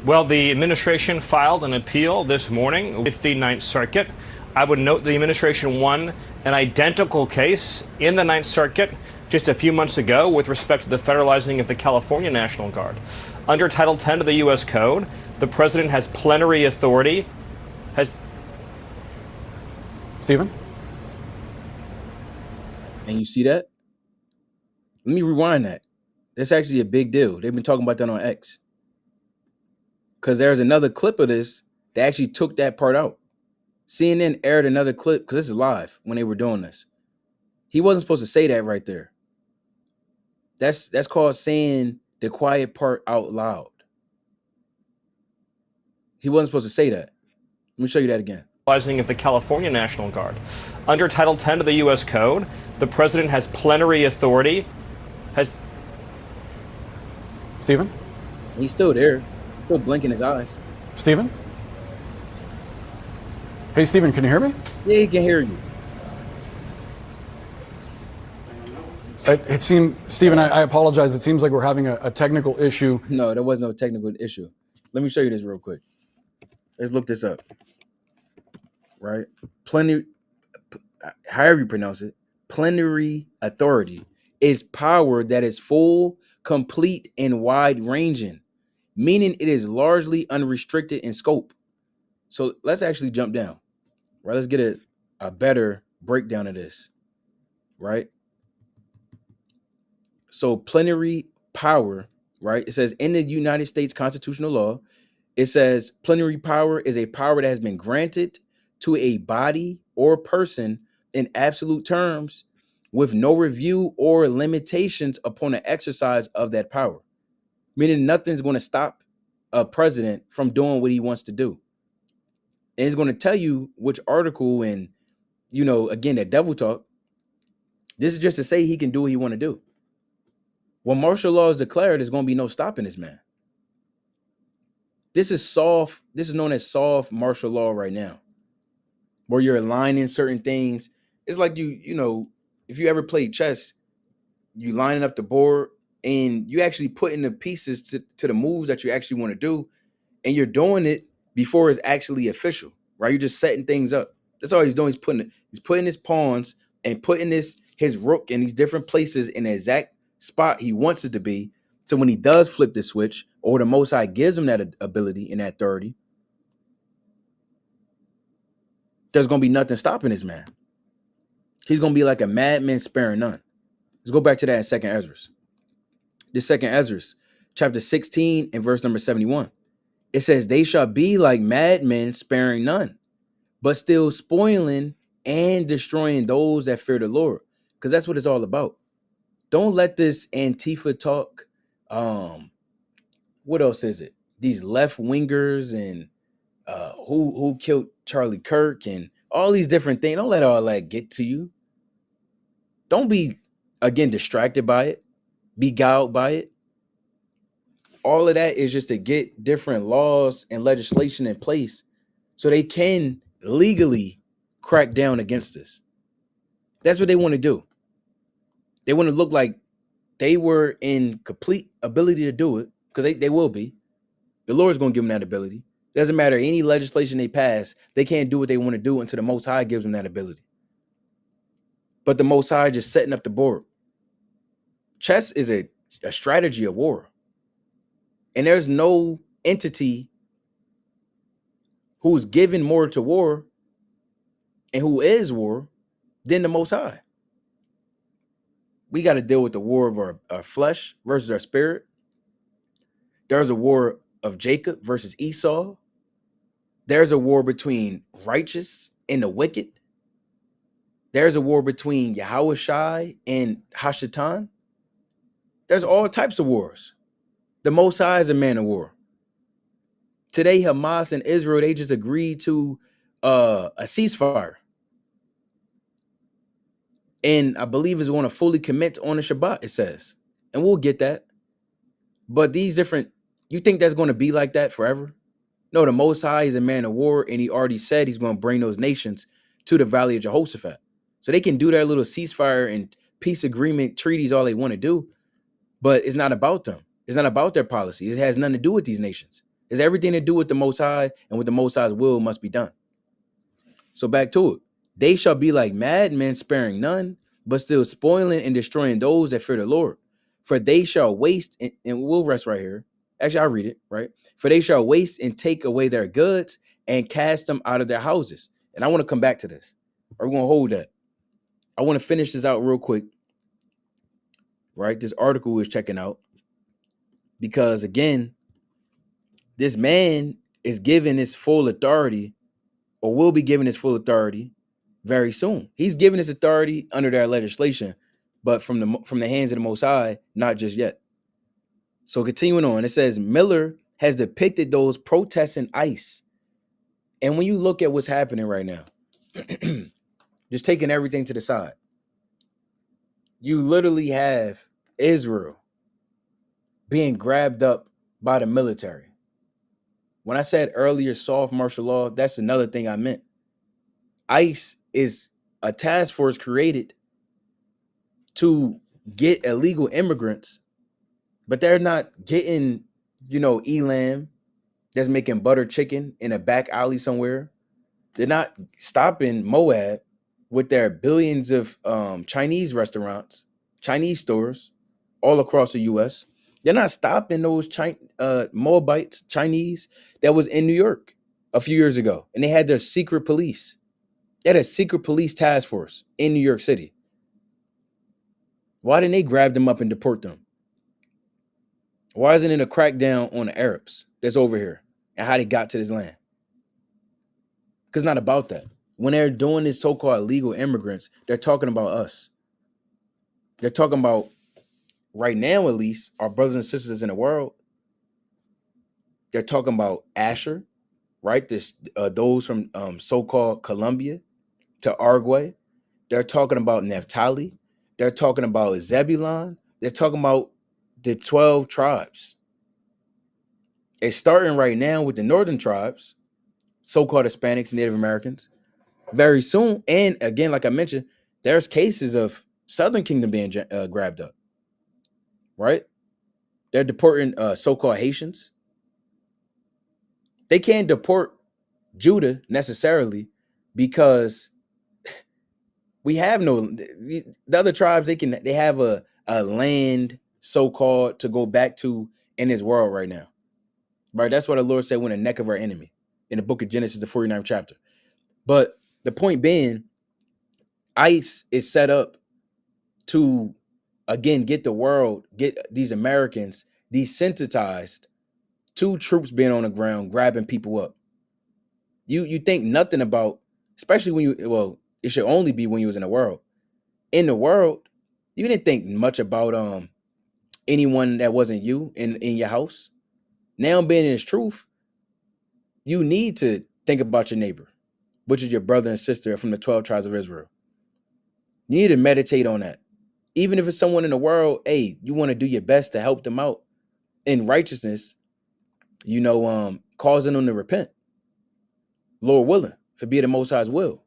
Well, the administration filed an appeal this morning with the Ninth Circuit. I would note the administration won an identical case in the Ninth Circuit just a few months ago with respect to the federalizing of the California National Guard. Under Title 10 of the U.S. Code, the president has plenary authority. Stephen? And you see that? Let me rewind that. That's actually a big deal. They've been talking about that on X. Because there's another clip of this that actually took that part out. CNN aired another clip, because this is live, when they were doing this. He wasn't supposed to say that right there. That's called saying the quiet part out loud. He wasn't supposed to say that. Let me show you that again. Of the California National Guard. Under Title 10 of the U.S. Code, the president has plenary authority. Stephen? He's still there. Still blinking his eyes. Stephen? Hey, Stephen, can you hear me? Yeah, he can hear you. It seemed, Stephen, I apologize. It seems like we're having a technical issue. No, there was no technical issue. Let me show you this real quick. Let's look this up. Right? However you pronounce it, plenary authority is power that is full, complete, and wide-ranging, meaning it is largely unrestricted in scope. So let's actually jump down, right? Let's get a better breakdown of this, right? So plenary power, right? It says in the United States constitutional law, it says plenary power is a power that has been granted to a body or person in absolute terms with no review or limitations upon the exercise of that power. Meaning nothing's going to stop a president from doing what he wants to do. And it's going to tell you which article and, again, that devil talk. This is just to say he can do what he want to do. When martial law is declared, there's going to be no stopping this man. This is soft. This is known as soft martial law right now, where you're aligning certain things. It's like if you ever played chess, you lining up the board and you actually putting the pieces to the moves that you actually want to do, and you're doing it before it's actually official, right? You're just setting things up. That's all he's doing. He's putting his pawns and putting his rook in these different places in the exact spot he wants it to be. So when he does flip the switch, or the Most High gives him that ability and that authority, there's going to be nothing stopping this man. He's going to be like a madman sparing none. Let's go back to that in 2nd Ezra. This 2nd Ezra, chapter 16 and verse number 71. It says, they shall be like madmen sparing none, but still spoiling and destroying those that fear the Lord. Because that's what it's all about. Don't let this Antifa talk. What else is it? These left wingers and who killed Charlie Kirk and all these different things. Don't let all that get to you. Don't be, again, distracted by it, beguiled by it. All of that is just to get different laws and legislation in place so they can legally crack down against us. That's what they want to do. They want to look like they were in complete ability to do it, because they will be. The Lord's going to give them that ability. Doesn't matter any legislation they pass, they can't do what they want to do until the Most High gives them that ability. But the Most High just setting up the board. Chess is a strategy of war. And there's no entity who's given more to war and who is war than the Most High. We got to deal with the war of our flesh versus our spirit. There's a war of Jacob versus Esau. There's a war between righteous and the wicked. There's a war between YAHAWASHI and Hashatan. There's all types of wars. The Most High is a man of war. Today, Hamas and Israel, they just agreed to a ceasefire. And I believe it's going to fully commit on the Shabbat, it says. And we'll get that. But you think that's going to be like that forever? No, the Most High is a man of war, and he already said he's going to bring those nations to the Valley of Jehoshaphat. So they can do their little ceasefire and peace agreement treaties all they want to do, but it's not about them. It's not about their policy. It has nothing to do with these nations. It's everything to do with the Most High, and with the Most High's will must be done. So back to it. They shall be like madmen sparing none, but still spoiling and destroying those that fear the Lord. For they shall waste, and we'll rest right here. Actually, I'll read it, right? For they shall waste and take away their goods and cast them out of their houses. And I want to come back to this. We're going to hold that. I want to finish this out real quick, right? This article is checking out. Because, again, this man is given his full authority, or will be given his full authority very soon. He's given his authority under their legislation, but from the hands of the Most High, not just yet. So continuing on, it says Miller has depicted those protests in ICE. And when you look at what's happening right now, just taking everything to the side, you literally have Israel being grabbed up by the military. When I said earlier soft martial law, that's another thing I meant. ICE is a task force created to get illegal immigrants, but they're not getting, elam that's making butter chicken in a back alley somewhere. They're not stopping Moab with their billions of Chinese restaurants, Chinese stores all across the U.S. They're not stopping those Moabites, Chinese that was in New York. a few years ago, and they had their secret police. They had a secret police task force in New York City. Why didn't they grab them up and deport them? Why isn't it a crackdown on the Arabs that's over here and how they got to this land? Because it's not about that. When they're doing this so-called illegal immigrants, they're talking about us. They're talking about, right now at least, our brothers and sisters in the world. They're talking about Asher, right? There's those from so-called Colombia to Uruguay. They're talking about Naphtali. They're talking about Zebulon. They're talking about the 12 tribes. It's starting right now with the northern tribes, so-called Hispanics, Native Americans. Very soon, and again, like I mentioned, there's cases of Southern Kingdom being grabbed up, right? They're deporting so-called Haitians. They can't deport Judah necessarily because we have the other tribes. They have a land so-called to go back to in this world right now, right? That's what the Lord said, when the neck of our enemy in the book of Genesis, the 49th chapter. But the point being, ICE is set up to, again, get the world, get these Americans desensitized to troops being on the ground, grabbing people up. You think nothing about, especially when it should only be when you was in the world. In the world, you didn't think much about anyone that wasn't you in your house. Now being in this truth, you need to think about your neighbor, which is your brother and sister from the 12 tribes of Israel. You need to meditate on that. Even if it's someone in the world, hey, you want to do your best to help them out in righteousness, causing them to repent. Lord willing, for be the Most High's will.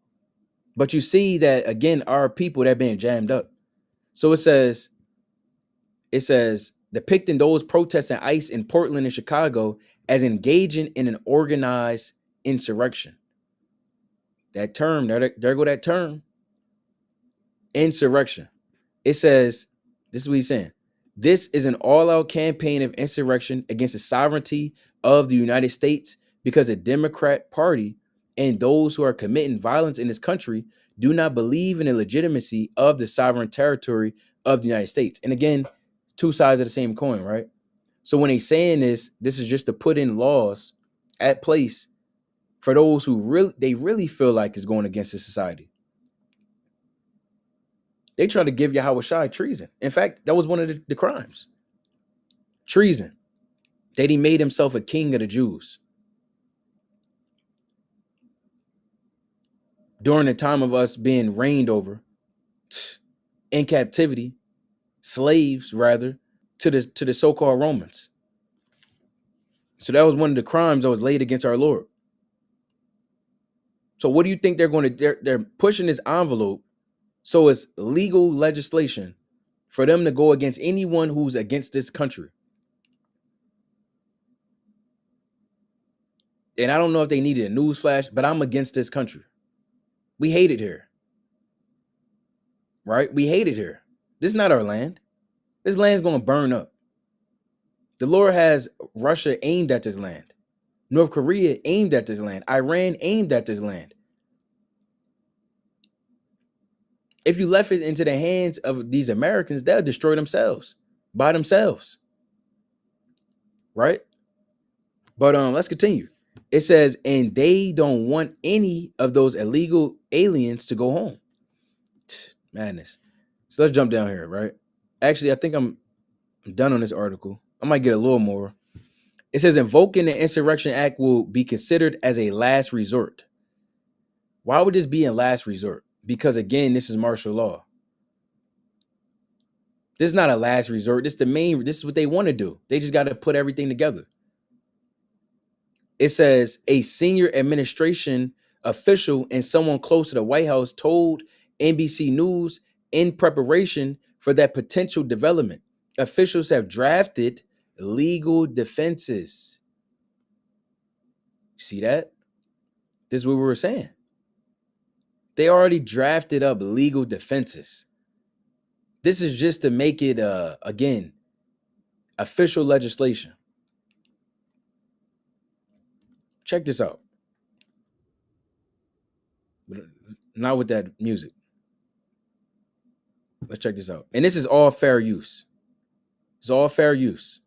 But you see that, again, our people that being jammed up. So it says, depicting those protesting ICE in Portland and Chicago as engaging in an organized insurrection. That term, there go that term. Insurrection. It says, this is what he's saying. This is an all-out campaign of insurrection against the sovereignty of the United States because the Democrat Party and those who are committing violence in this country do not believe in the legitimacy of the sovereign territory of the United States. And again, two sides of the same coin, right? So when they're saying this is just to put in laws at place for those who really feel like it's going against the society. They try to give YAHAWASHI treason. In fact, that was one of the crimes. Treason. That he made himself a king of the Jews. During the time of us being reigned over in captivity, slaves rather, to the so-called Romans. So that was one of the crimes that was laid against our Lord. So what do you think they're pushing this envelope? So it's legal legislation for them to go against anyone who's against this country. And I don't know if they needed a news flash, but I'm against this country. We hate it here. Right? We hate it here. This is not our land. This land's going to burn up. The Lord has Russia aimed at this land. North Korea aimed at this land. Iran aimed at this land. If you left it into the hands of these Americans, they'll destroy themselves by themselves. Right? But let's continue. It says, and they don't want any of those illegal aliens to go home. Madness. So let's jump down here, right? Actually, I think I'm done on this article. I might get a little more. It says, invoking the Insurrection Act will be considered as a last resort. Why would this be a last resort? Because again, this is martial law. This is not a last resort. This is what they want to do. They just got to put everything together. It says a senior administration official and someone close to the White House told NBC News in preparation for that potential development, officials have drafted legal defenses. See that? This is what we were saying. They already drafted up legal defenses. This is just to make it, again, official legislation. Check this out. but not with that music. Let's check this out. And this is all fair use. It's all fair use.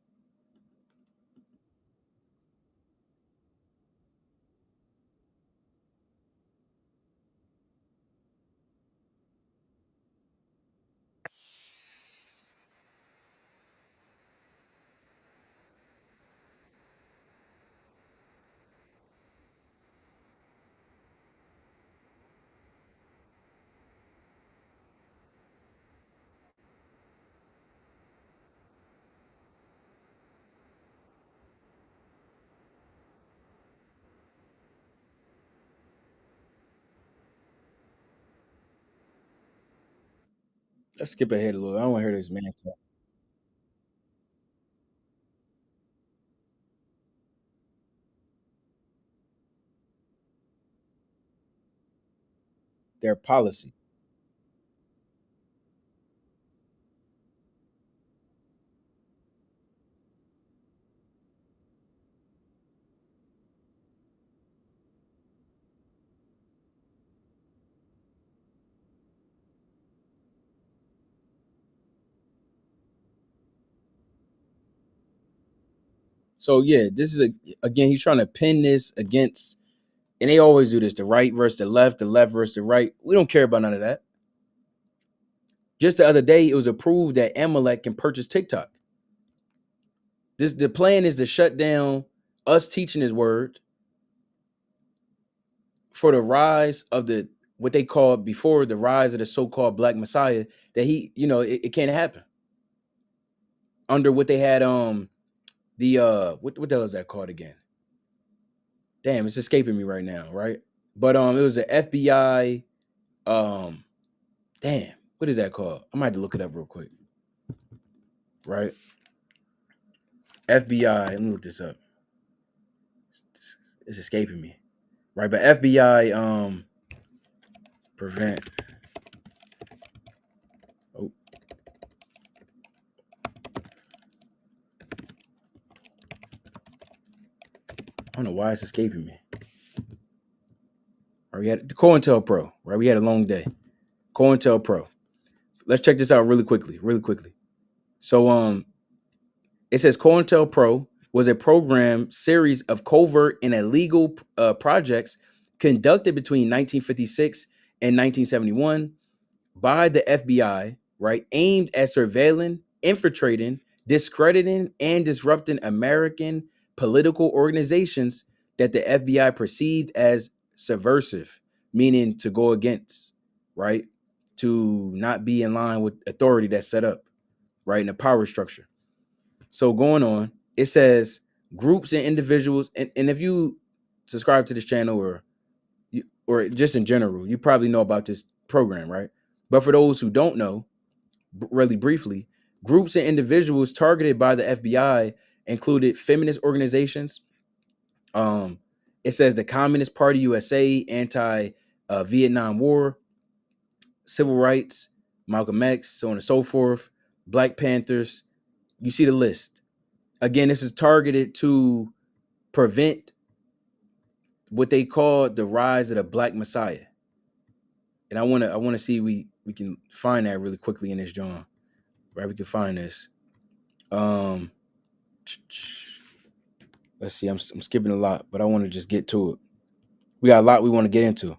Let's skip ahead a little. I don't want to hear this man talk. Their policy. So yeah, this is again, he's trying to pin this against, and they always do this: the right versus the left versus the right. We don't care about none of that. Just the other day, it was approved that Amalek can purchase TikTok. The plan is to shut down us teaching his word for the rise of the what they called before the rise of the so-called Black Messiah. That it can't happen under what they had. The what the hell is that called again? Damn, it's escaping me right now, right? But it was an FBI. Damn, what is that called? I might have to look it up real quick. Right, FBI. Let me look this up. It's escaping me. Right, but FBI prevent. Oh, I don't know why it's escaping me. Right, we had the COINTELPRO. Right, we had a long day. COINTELPRO. Let's check this out really quickly. Really quickly. So it says COINTELPRO was a program series of covert and illegal projects conducted between 1956 and 1971 by the FBI, right, aimed at surveilling, infiltrating, discrediting, and disrupting American political organizations that the FBI perceived as subversive, meaning to go against, right, to not be in line with authority that's set up, right, in the power structure. So going on, it says groups and individuals, and if you subscribe to this channel or just in general, you probably know about this program, right? But for those who don't know, really briefly, groups and individuals targeted by the FBI included feminist organizations. It says the Communist Party USA, anti Vietnam War, civil rights, Malcolm X, so on and so forth, Black Panthers. You see the list. Again, this is targeted to prevent what they call the rise of the Black Messiah. And I wanna see we can find that really quickly in this John. Right, we can find this. Let's see. I'm skipping a lot, but I want to just get to it. We got a lot we want to get into.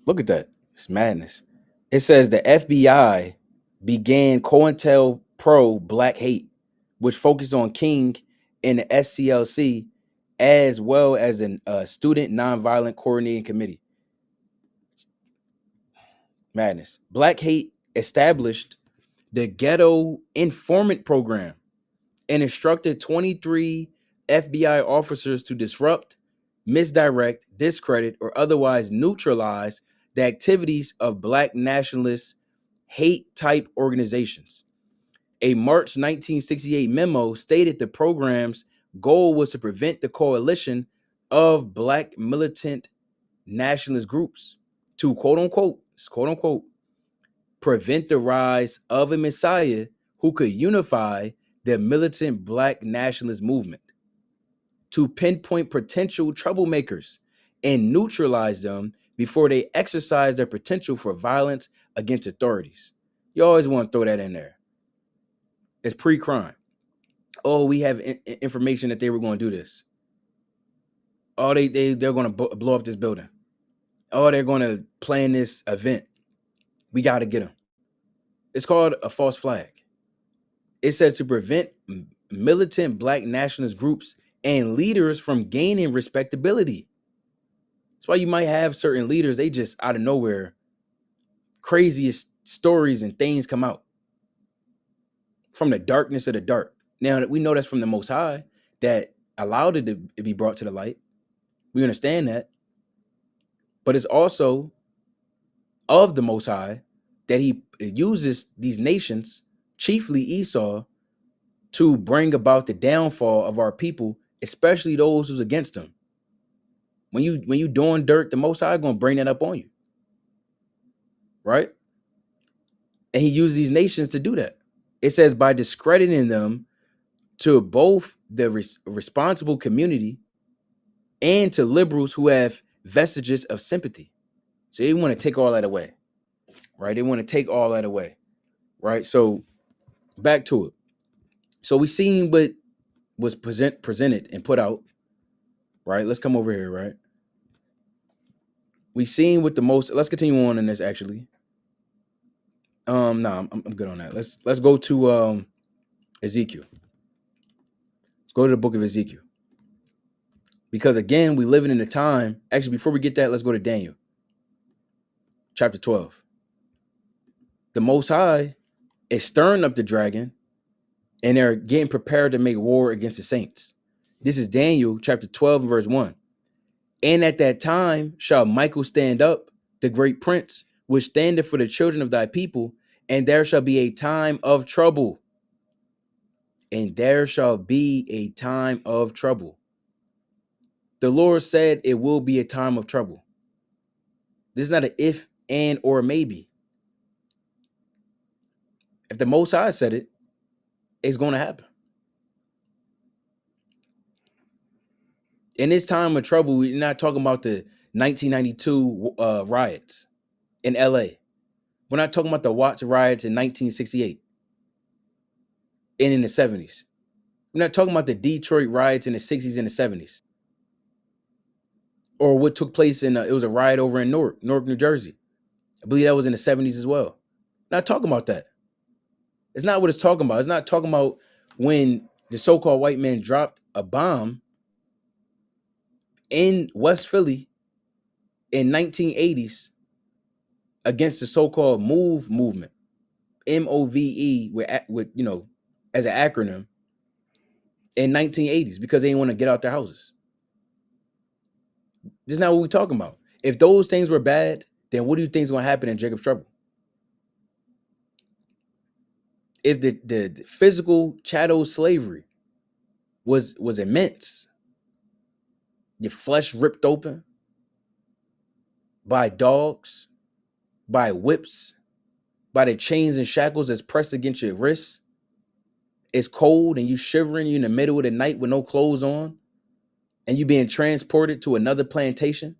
Look at that. It's madness. It says the FBI began COINTELPRO Black Hate, which focused on King and the SCLC, as well as a student nonviolent coordinating committee. Madness. Black Hate established the Ghetto Informant Program and instructed 23 FBI officers to disrupt, misdirect, discredit, or otherwise neutralize the activities of Black nationalist hate-type organizations. A March 1968 memo stated the program's goal was to prevent the coalition of Black militant nationalist groups to quote unquote, prevent the rise of a Messiah who could unify the militant Black nationalist movement. to pinpoint potential troublemakers and neutralize them before they exercise their potential for violence against authorities. You always want to throw that in there. It's pre-crime. Oh, we have information that they were going to do this. Oh, they're going to blow up this building. Oh, they're going to plan this event. We got to get them. It's called a false flag. It says to prevent militant black nationalist groups and leaders from gaining respectability. That's why you might have certain leaders, they just out of nowhere, craziest stories and things come out from the darkness of the dark. Now, we know that's from the Most High that allowed it to be brought to the light. We understand that. But it's also of the Most High that he uses these nations, chiefly Esau, to bring about the downfall of our people, especially those who's against him. When you doing dirt, the Most High gonna bring that up on you, right? And he used these nations to do that. It says by discrediting them to both the responsible community and to liberals who have vestiges of sympathy. So they want to take all that away, right? They want to take all that away, right? So back to it. So we seen what was presented and put out, right? Let's come over here, right? We seen what the most. Let's continue on in this actually. I'm good on that. Let's go to Ezekiel. Let's go to the book of Ezekiel. Because again, we living in a time. Actually, before we get that, let's go to Daniel. Chapter 12. The Most High is stirring up the dragon, and they're getting prepared to make war against the saints. This is Daniel chapter 12, verse 1. And at that time shall Michael stand up, the great prince, which standeth for the children of thy people, and there shall be a time of trouble. And there shall be a time of trouble. The Lord said it will be a time of trouble. This is not an if, and, or maybe. If the Most High said it, it's going to happen. In this time of trouble, we're not talking about the 1992 riots in LA. We're not talking about the Watts riots in 1968 and in the 70s. We're not talking about the Detroit riots in the 60s and the 70s. Or what took place in, it was a riot over in Newark, New Jersey. I believe that was in the 70s as well. Not talking about that. It's not what it's talking about. It's not talking about when the so-called white man dropped a bomb in West Philly in 1980s against the so-called MOVE movement, MOVE, with as an acronym, in 1980s because they didn't want to get out their houses. This is not what we're talking about. If those things were bad, then what do you think is going to happen in Jacob's trouble? If the physical chattel slavery was immense, your flesh ripped open by dogs, by whips, by the chains and shackles that's pressed against your wrists, it's cold and you shivering, you in the middle of the night with no clothes on, and you being transported to another plantation.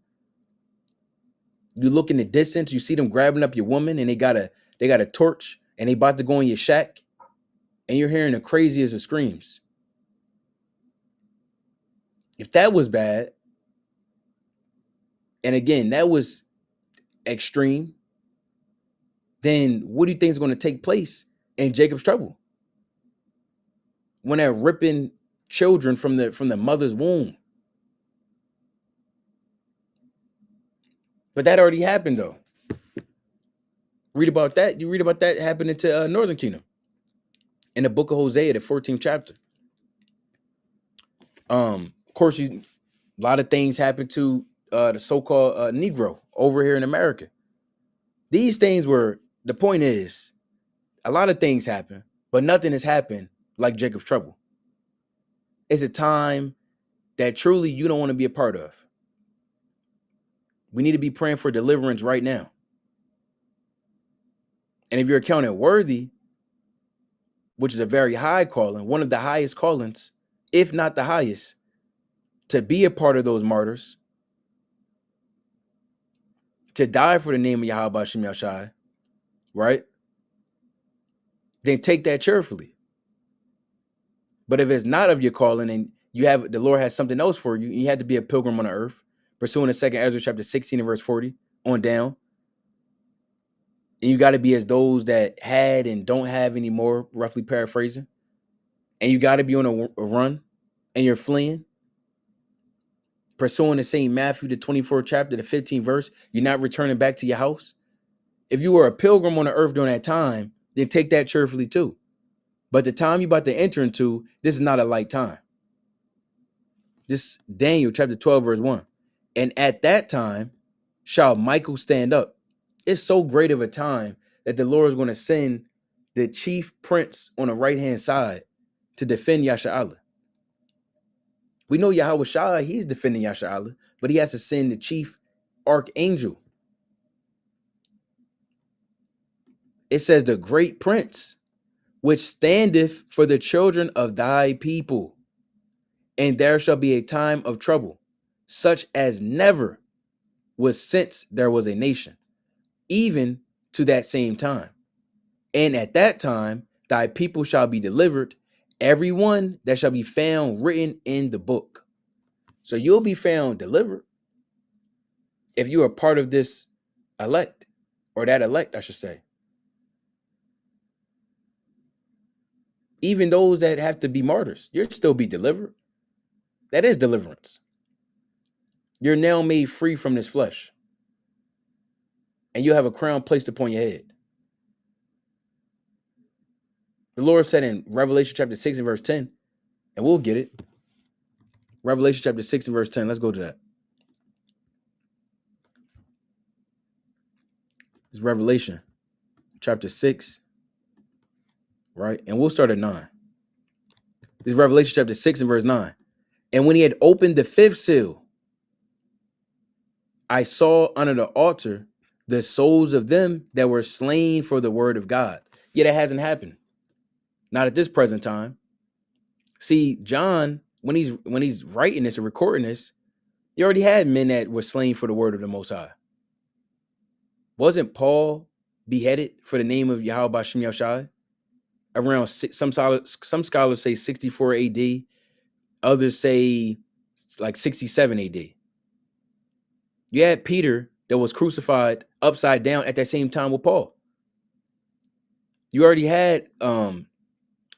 You look in the distance, you see them grabbing up your woman, and they got a torch, and they about to go in your shack, and you're hearing the craziest of screams. If that was bad, and again, that was extreme, then what do you think is going to take place in Jacob's trouble? When they're ripping children from the mother's womb. But that already happened, though. Read about that. You read about that happening to Northern Kingdom in the book of Hosea, the 14th chapter. Of course, a lot of things happen to the so-called Negro over here in America. These things the point is, a lot of things happen, but nothing has happened like Jacob's trouble. It's a time that truly you don't want to be a part of. We need to be praying for deliverance right now. And if you're accounted worthy, which is a very high calling, one of the highest callings, if not the highest, to be a part of those martyrs, to die for the name of YAHAWASHI, right? Then take that cheerfully. But if it's not of your calling and the Lord has something else for you, you had to be a pilgrim on the earth, pursuing the 2nd Ezra chapter 16 and verse 40 on down. And you got to be as those that had and don't have anymore, roughly paraphrasing. And you got to be on a run and you're fleeing. Pursuing the same Matthew, the 24th chapter, the 15th verse, you're not returning back to your house. If you were a pilgrim on the earth during that time, then take that cheerfully too. But the time you're about to enter into, this is not a light time. This Daniel chapter 12, verse 1. And at that time shall Michael stand up. It's so great of a time that the Lord is going to send the chief prince on the right-hand side to defend Yasha'Allah. We know YAHAWASHI, he's defending Yasha'Allah, but he has to send the chief archangel. It says the great prince, which standeth for the children of thy people. And there shall be a time of trouble, such as never was since there was a nation, even to that same time. And at that time, thy people shall be delivered, every one that shall be found written in the book. So you'll be found delivered if you are part of this elect, or that elect, I should say. Even those that have to be martyrs, you'll still be delivered. That is deliverance. You're now made free from this flesh. And you'll have a crown placed upon your head. The Lord said in Revelation chapter 6 and verse 10, and we'll get it. Revelation chapter 6 and verse 10. Let's go to that. It's Revelation chapter 6, right? And we'll start at 9. This is Revelation chapter 6 and verse 9. And when he had opened the 5th seal, I saw under the altar the souls of them that were slain for the word of God. Yet it hasn't happened. Not at this present time. See, John, when he's writing this or recording this, he already had men that were slain for the word of the Most High. Wasn't Paul beheaded for the name of YAHAWASHI around some scholars say 64 AD, others say like 67 AD. You had Peter that was crucified upside down at that same time with Paul. You already had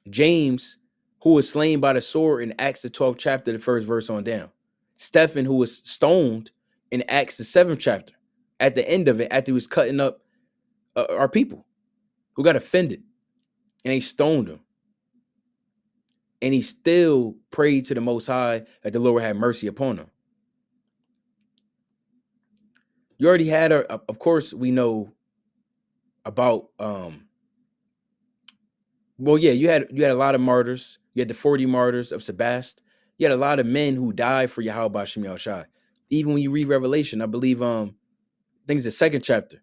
James, who was slain by the sword in Acts the 12th chapter, the 1st verse on down. Stephen, who was stoned in Acts the 7th chapter, at the end of it, after he was cutting up our people who got offended, and they stoned him. And he still prayed to the Most High that the Lord had mercy upon him. You already had, of course, we know about, well, yeah, you had a lot of martyrs. You had the 40 martyrs of Sebast. You had a lot of men who died for YAHAWASHI. Even when you read Revelation, I believe, I think it's the 2nd chapter.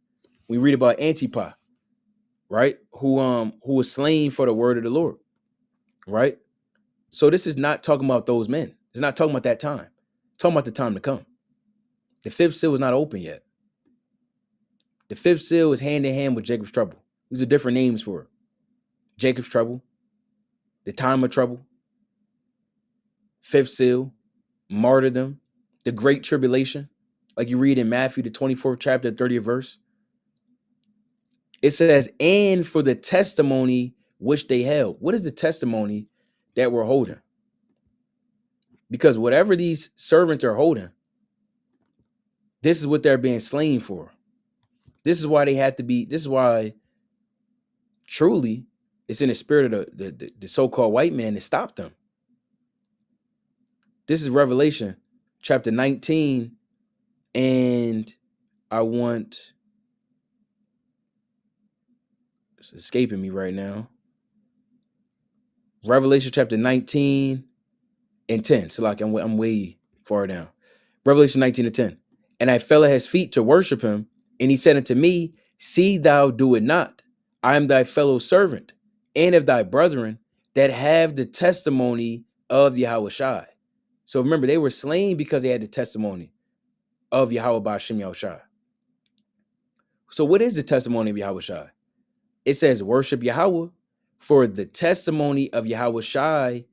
We read about Antipas, right? Who was slain for the word of the Lord, right? So this is not talking about those men. It's not talking about that time. It's talking about the time to come. The 5th seal is not open yet. The 5th seal is hand in hand with Jacob's trouble. These are different names for it. Jacob's trouble, the time of trouble, 5th seal, martyrdom, the great tribulation, like you read in Matthew, the 24th chapter, 30th verse. It says, and for the testimony which they held. What is the testimony that we're holding? Because whatever these servants are holding, this is what they're being slain for. This is why they had to be, this is why truly it's in the spirit of the so-called white man that stopped them. This is Revelation chapter 19, and it's escaping me right now. Revelation chapter 19 and 10. So like I'm way far down. Revelation 19 and 10. And I fell at his feet to worship him, and he said unto me, see thou do it not. I am thy fellow servant and of thy brethren that have the testimony of YAHAWASHI. So remember, they were slain because they had the testimony of Yahweh Ba'Shem Yahushai. So what is the testimony of Yahushai? It says, worship Yahweh, for the testimony of Yahushai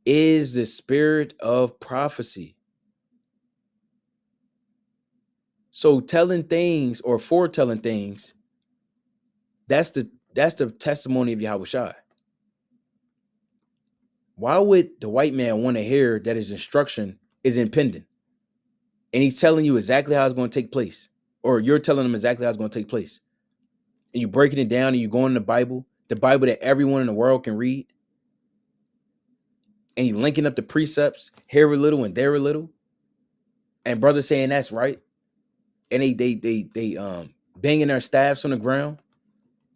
is the spirit of prophecy. So telling things or foretelling things, that's the testimony of Yahushai. Why would the white man want to hear that his instruction is impending? And he's telling you exactly how it's going to take place. Or you're telling him exactly how it's going to take place. And you're breaking it down and you're going to the Bible that everyone in the world can read. And you're linking up the precepts here a little and there a little. And brothers saying that's right. And they banging their staffs on the ground.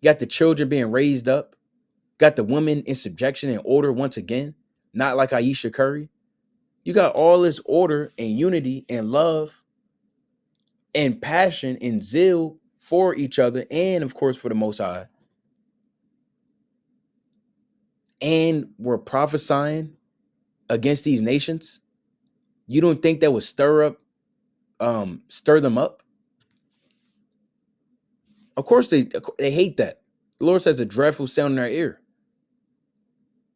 You got the children being raised up. Got the women in subjection and order once again. Not like Aisha Curry. You got all this order and unity and love and passion and zeal for each other and, of course, for the Most High. And we're prophesying against these nations. You don't think that would stir them up? Of course they hate that. The Lord says a dreadful sound in our ear.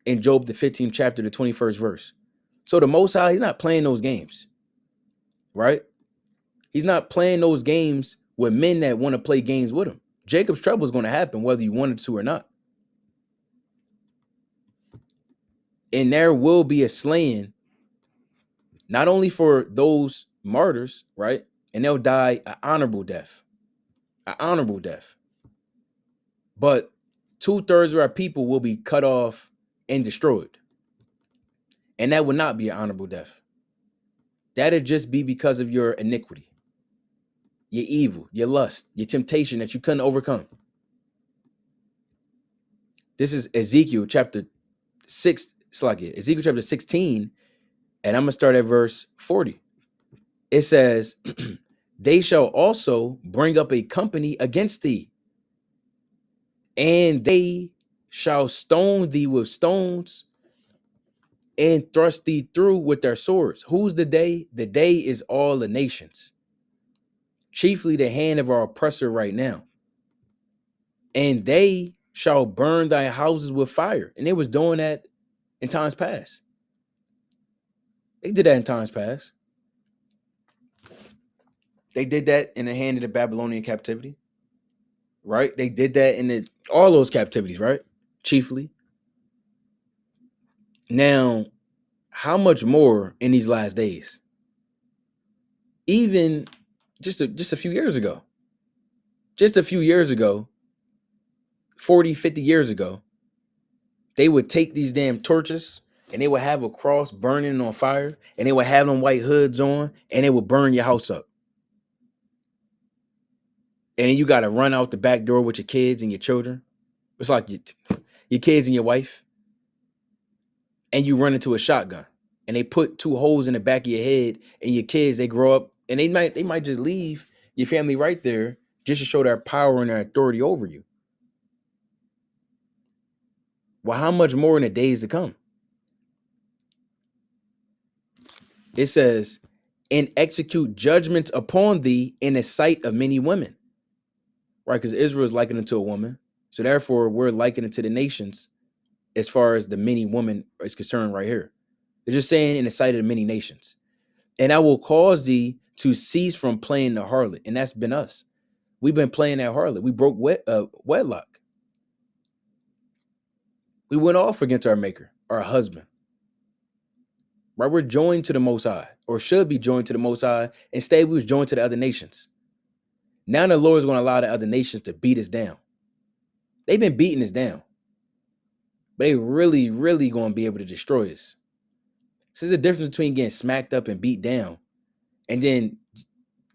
In Job, the 15th chapter, the 21st verse. So the Most High, he's not playing those games, right? He's not playing those games with men that want to play games with him. Jacob's trouble is going to happen whether you wanted to or not. And there will be a slaying, not only for those martyrs, right? And they'll die an honorable death. An honorable death. But 2/3 of our people will be cut off and destroyed. And that would not be an honorable death. That'd just be because of your iniquity, your evil, your lust, your temptation that you couldn't overcome. This is Ezekiel chapter 6, Ezekiel chapter 16, and I'm going to start at verse 40. It says, they shall also bring up a company against thee, and they shall stone thee with stones and thrust thee through with their swords. Who's the day? The day is all the nations, chiefly the hand of our oppressor right now. And they shall burn thy houses with fire. And they was doing that in times past. They did that in times past. They did that in the hand of the Babylonian captivity, right? They did that in all those captivities, right? Chiefly. Now, how much more in these last days? Even just a few years ago. Just a few years ago, 40, 50 years ago, they would take these damn torches and they would have a cross burning on fire and they would have them white hoods on and they would burn your house up. And then you got to run out the back door with your kids and your children. It's like your kids and your wife. And you run into a shotgun. And they put 2 holes in the back of your head. And your kids, they grow up. And they might just leave your family right there just to show their power and their authority over you. Well, how much more in the days to come? It says, and execute judgments upon thee in the sight of many women. Right, because Israel is likened unto a woman. So therefore, we're likened to the nations as far as the many women is concerned right here. They're just saying in the sight of the many nations. And I will cause thee to cease from playing the harlot. And that's been us. We've been playing that harlot. We broke wedlock. We went off against our maker, our husband. Right, we're joined to the Most High, or should be joined to the Most High. Instead, we was joined to the other nations. Now the Lord is going to allow the other nations to beat us down. They've been beating us down. But they really, really going to be able to destroy us. So there's a difference between getting smacked up and beat down and then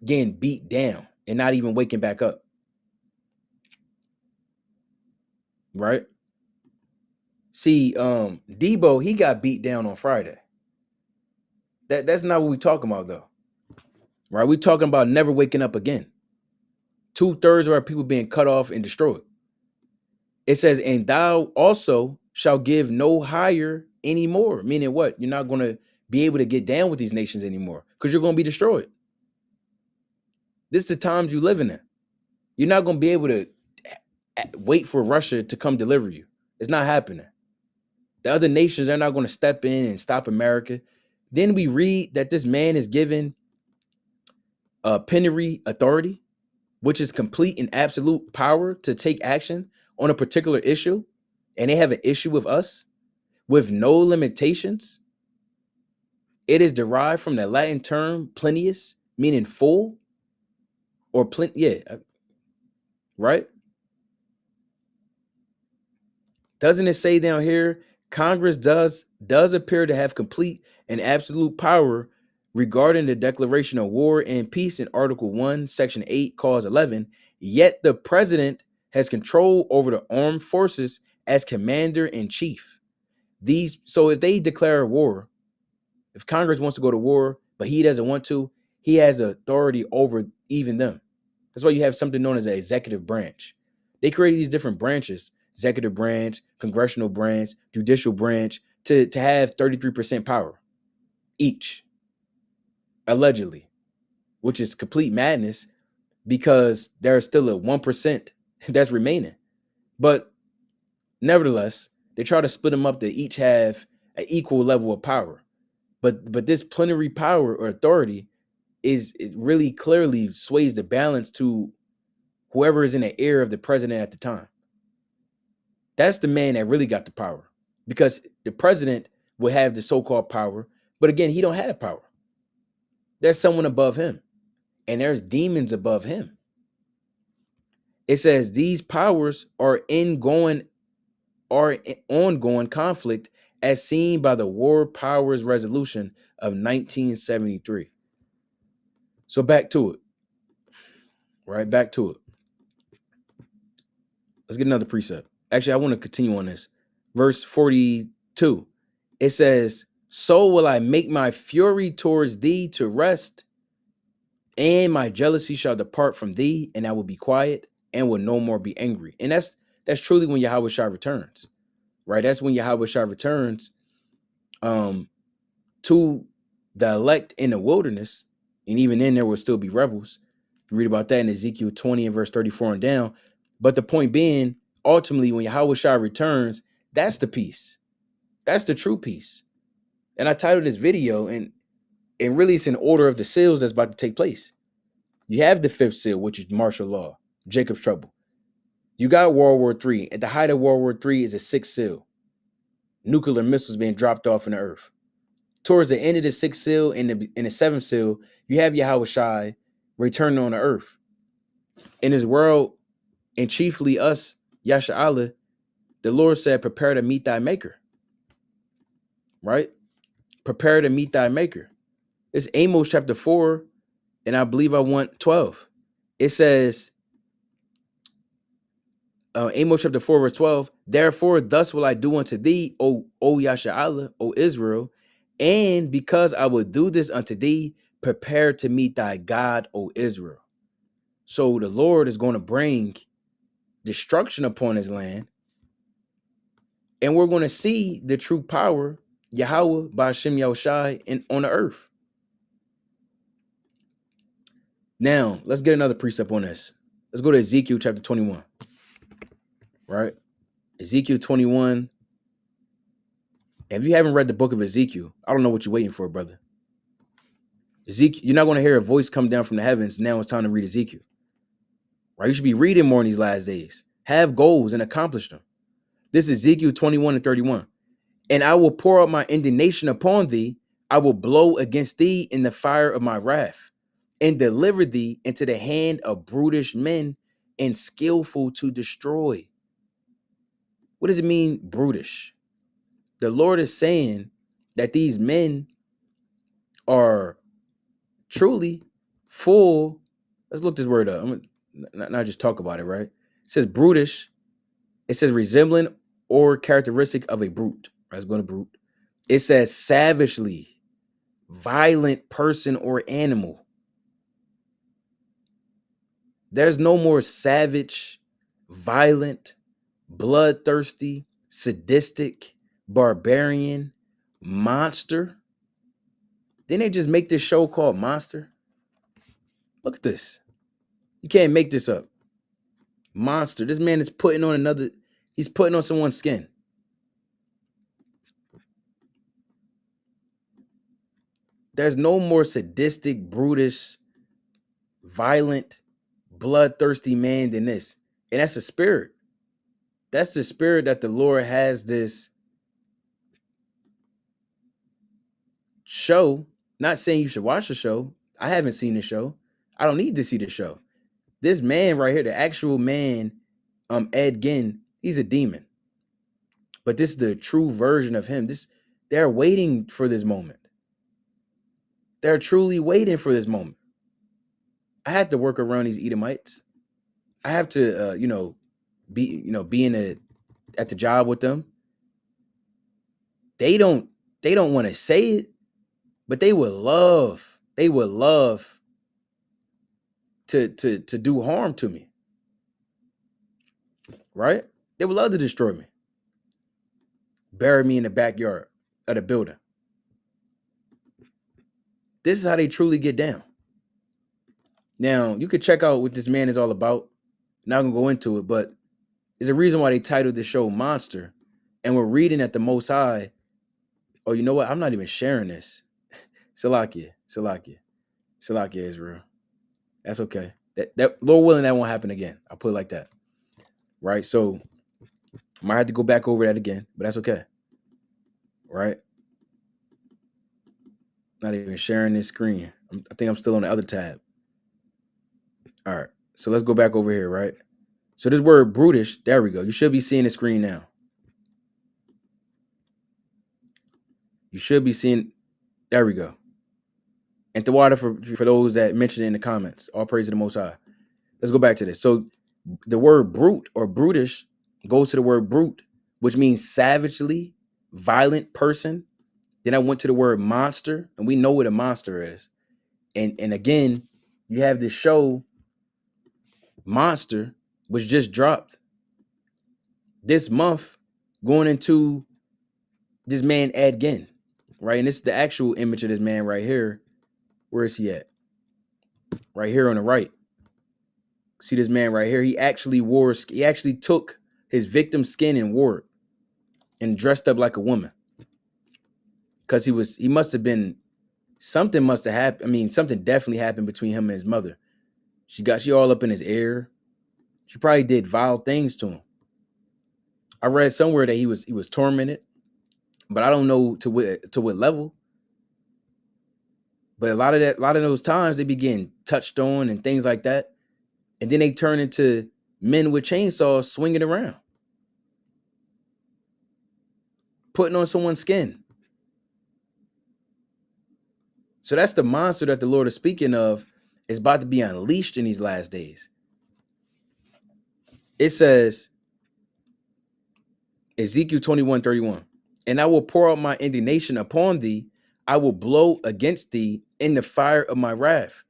getting beat down and not even waking back up. Right? See, Debo, he got beat down on Friday. That's not what we're talking about, though. Right? We're talking about never waking up again. 2/3 of our people being cut off and destroyed. It says, and thou also shall give no hire anymore. Meaning what? You're not going to be able to get down with these nations anymore because you're going to be destroyed. This is the times you live in. You're not going to be able to wait for Russia to come deliver you. It's not happening. The other nations are not going to step in and stop America. Then we read that this man is given plenary authority, which is complete and absolute power to take action on a particular issue, and they have an issue with us with no limitations. It is derived from the Latin term plenius, meaning full, or right? Doesn't it say down here, Congress does appear to have complete and absolute power regarding the declaration of war and peace in Article 1, Section 8, Clause 11, yet the president has control over the armed forces as commander-in-chief. So if they declare war, if Congress wants to go to war, but he doesn't want to, he has authority over even them. That's why you have something known as an executive branch. They created these different branches, executive branch, congressional branch, judicial branch, to have 33% power each, allegedly, which is complete madness because there's still a 1% that's remaining. But nevertheless, they try to split them up to each have an equal level of power. But this plenary power or authority it really clearly sways the balance to whoever is in the ear of the president at the time. That's the man that really got the power, because the president will have the so-called power, but again, he don't have power. There's someone above him, and there's demons above him. It says these powers are ongoing conflict as seen by the War Powers Resolution of 1973. So back to it. Right, back to it. Let's get another precept. Actually, I want to continue on this. Verse 42. It says, so will I make my fury towards thee to rest, and my jealousy shall depart from thee, and I will be quiet and will no more be angry. And that's truly when YAHAWASHI returns. Right? That's when YAHAWASHI returns to the elect in the wilderness, and even then there will still be rebels. You read about that in Ezekiel 20 and verse 34 and down. But the point being, ultimately, when YAHAWASHI returns, that's the peace. That's the true peace. And I titled this video, and really it's in order of the seals that's about to take place. You have the fifth seal, which is martial law, Jacob's trouble. You got World War III. At the height of World War III is a sixth seal. Nuclear missiles being dropped off in the earth. Towards the end of the sixth seal and the seventh seal, you have YAHAWASHI returning on the earth. In his world, and chiefly us, Yasha Allah, the Lord said, prepare to meet thy maker. Right? Prepare to meet thy maker. It's Amos chapter 4, and I believe I want 12. It says, Amos chapter 4, verse 12, therefore thus will I do unto thee, O Yasha Allah, O Israel, and because I will do this unto thee, prepare to meet thy God, O Israel. So the Lord is going to bring destruction upon his land, and we're going to see the true power, Yahweh, Ba'ashem Yahushai, on the earth. Now, let's get another precept on this. Let's go to Ezekiel chapter 21. Right? Ezekiel 21. If you haven't read the book of Ezekiel, I don't know what you're waiting for, brother. Ezekiel, you're not going to hear a voice come down from the heavens. Now it's time to read Ezekiel. Right? You should be reading more in these last days. Have goals and accomplish them. This is Ezekiel 21 and 31. And I will pour out my indignation upon thee. I will blow against thee in the fire of my wrath, and deliver thee into the hand of brutish men and skillful to destroy. What does it mean, brutish? The Lord is saying that these men are truly full. Let's look this word up. I'm gonna not just talk about it, right? It says brutish. It says resembling or characteristic of a brute. Right? Let's go to brute. It says savagely, violent person or animal. There's no more savage, violent, bloodthirsty, sadistic, barbarian, monster Then they just make this show called Monster. Look at this. You can't make this up. Monster. This man is putting on he's putting on someone's skin. There's no more sadistic, brutish, violent, bloodthirsty man than this. And that's a spirit. That's the spirit that the Lord has this show. Not saying you should watch the show. I haven't seen the show. I don't need to see the show. This man right here, the actual man, Ed Gein, he's a demon. But this is the true version of him. They're waiting for this moment. They're truly waiting for this moment. I had to work around these Edomites. I have to, be at the job with them. They don't want to say it, but they would love to do harm to me. Right? They would love to destroy me. Bury me in the backyard of the building. This is how they truly get down. Now, you could check out what this man is all about. Not gonna go into it, but there's a reason why they titled the show Monster. And we're reading at the Most High. Oh, you know what? I'm not even sharing this. Salakia, Israel. That's okay. That Lord willing, that won't happen again. I'll put it like that. Right? So I might have to go back over that again, but that's okay. Right? Not even sharing this screen. I think I'm still on the other tab. All right. So let's go back over here, right? So this word brutish, there we go. You should be seeing the screen now. You should be seeing, there we go. And the water for those that mentioned it in the comments. All praise to the Most High. Let's go back to this. So the word brute or brutish goes to the word brute, which means savagely violent person. Then I went to the word monster, and we know what a monster is. And again, you have this show, Monster, which just dropped this month, going into this man Ed Gein, right? And this is the actual image of this man right here. Where is he at? Right here on the right. See this man right here? He actually took his victim's skin and wore it and dressed up like a woman. Because he must have been, something must have happened. I mean, something definitely happened between him and his mother. She all up in his ear. She probably did vile things to him. I read somewhere that he was tormented, but I don't know to what level. But a lot of those times they be getting touched on and things like that, and then they turn into men with chainsaws swinging around, putting on someone's skin. So that's the monster that the Lord is speaking of, is about to be unleashed in these last days. It says, Ezekiel 21:31, and I will pour out my indignation upon thee. I will blow against thee in the fire of my wrath,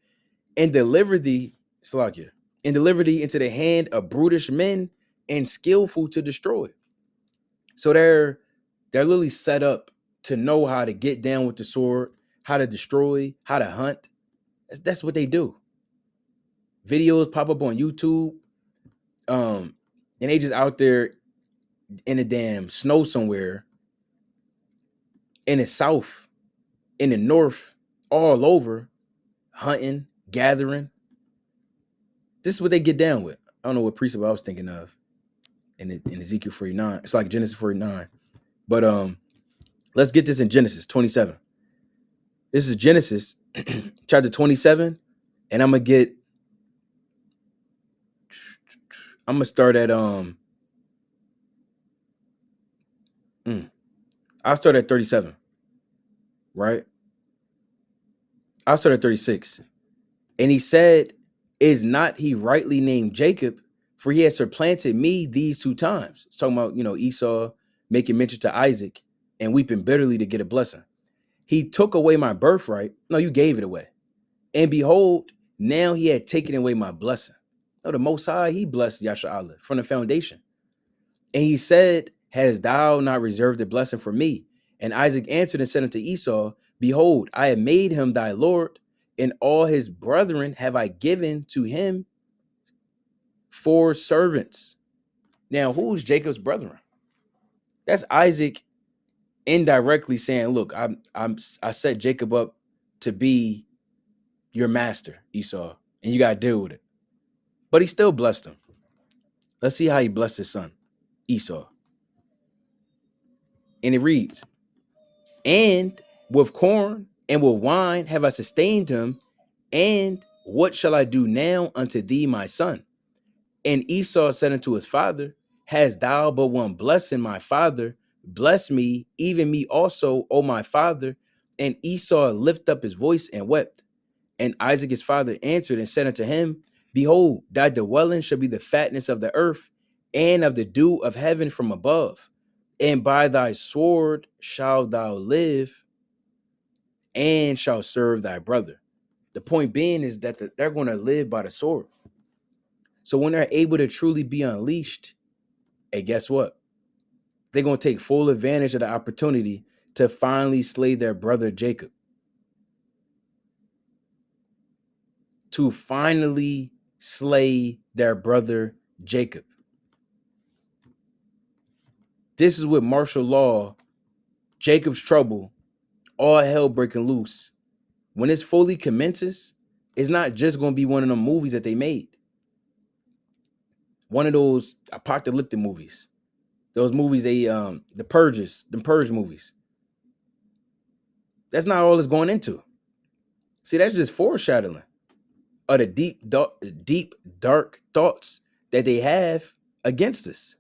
and deliver thee, Salakia, and deliver thee into the hand of brutish men and skillful to destroy. So they're literally set up to know how to get down with the sword, how to destroy, how to hunt. That's what they do. Videos pop up on YouTube, and they just out there in the damn snow somewhere, in the south, in the north, all over, hunting, gathering. This is what they get down with. I don't know what precept I was thinking of in Ezekiel 49. It's like Genesis 49. But let's get this in Genesis 27. This is Genesis chapter 27, and I'm gonna start at I'll start at 37, right? I'll start at 36. And he said, is not he rightly named Jacob? For he has supplanted me these 2 times. It's talking about, Esau making mention to Isaac and weeping bitterly to get a blessing. He took away my birthright. No, you gave it away. And behold, now he had taken away my blessing. No, the Most High, he blessed Yasha'Allah from the foundation. And he said, hast thou not reserved a blessing for me? And Isaac answered and said unto Esau, Behold, I have made him thy Lord, and all his brethren have I given to him for servants. Now, who's Jacob's brethren? That's Isaac indirectly saying, look, I set Jacob up to be your master, Esau, and you got to deal with it. But he still blessed him. Let's see how he blessed his son, Esau. And it reads, and with corn and with wine have I sustained him, and what shall I do now unto thee, my son? And Esau said unto his father, hast thou but one blessing, my father? Bless me, even me also, O my father. And Esau lifted up his voice and wept. And Isaac his father answered and said unto him, behold, thy dwelling shall be the fatness of the earth, and of the dew of heaven from above. And by thy sword shalt thou live, and shall serve thy brother. The point being is that they're going to live by the sword. So when they're able to truly be unleashed, hey, guess what? They're going to take full advantage of the opportunity to finally slay their brother Jacob. To finally slay their brother Jacob. This is with martial law, Jacob's trouble, all hell breaking loose. When it's fully commences, it's not just going to be one of them movies that they made. One of those apocalyptic movies. Those movies, the Purge movies. That's not all it's going into. See, that's just foreshadowing of the deep, dark thoughts that they have against us.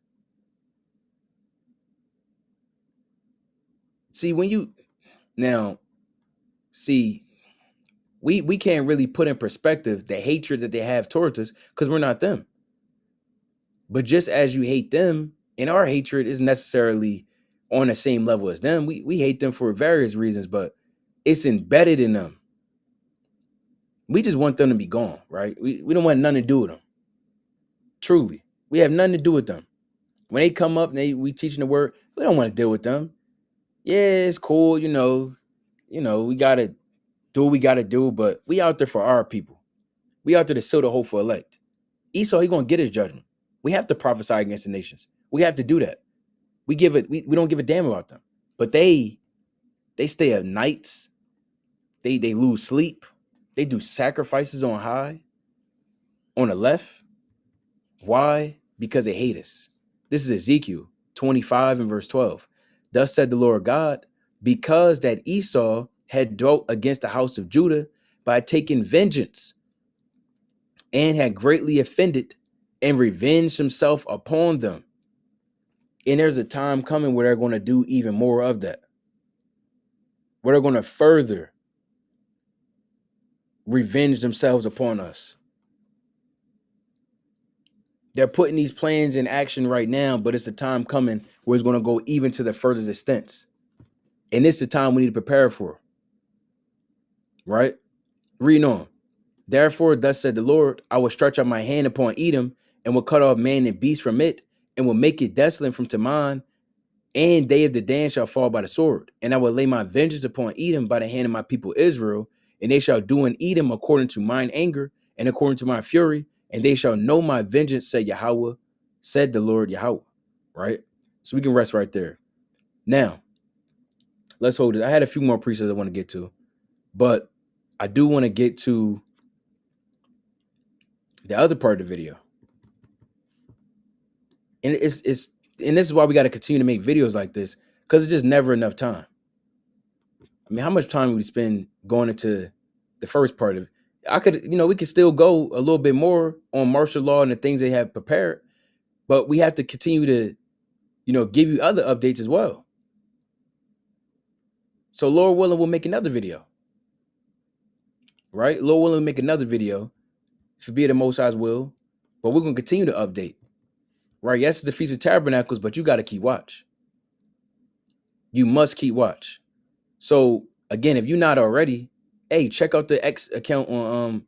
See, we can't really put in perspective the hatred that they have towards us because we're not them. But just as you hate them, and our hatred isn't necessarily on the same level as them, we hate them for various reasons, but it's embedded in them. We just want them to be gone, right? We don't want nothing to do with them. Truly. We have nothing to do with them. When they come up and we teaching the word, we don't want to deal with them. Yeah, it's cool, we got to do what we got to do, but we out there for our people. We out there to seal the hopeful elect. Esau, he going to get his judgment. We have to prophesy against the nations. We have to do that. We don't give a damn about them. But they stay up nights. They lose sleep. They do sacrifices on high, on the left. Why? Because they hate us. This is Ezekiel 25 and verse 12. Thus said the Lord God, because that Esau had dwelt against the house of Judah by taking vengeance and had greatly offended and revenged himself upon them. And there's a time coming where they're going to do even more of that. Where they're going to further revenge themselves upon us. They're putting these plans in action right now, but it's a time coming where it's going to go even to the furthest extents. And it's the time we need to prepare for. Right? Reading on. Therefore, thus said the Lord, I will stretch out my hand upon Edom, and will cut off man and beast from it, and will make it desolate from Teman, and they of the Dan shall fall by the sword. And I will lay my vengeance upon Edom by the hand of my people Israel, and they shall do in Edom according to mine anger, and according to my fury, and they shall know my vengeance, said Yahweh, said the Lord Yahweh. Right? So we can rest right there. Now, let's hold it. I had a few more precepts I want to get to, but I do want to get to the other part of the video. And this is why we got to continue to make videos like this, because it's just never enough time. I mean, how much time would we spend going into the first part of it? We could still go a little bit more on martial law and the things they have prepared, but we have to continue to, give you other updates as well. So Lord willing, we'll make another video. Right? Lord willing, we'll make another video. If it be the Most High's will. But we're going to continue to update. Right? Yes, it's the Feast of Tabernacles, but you got to keep watch. You must keep watch. So, again, if you're not already, hey, check out the X account on,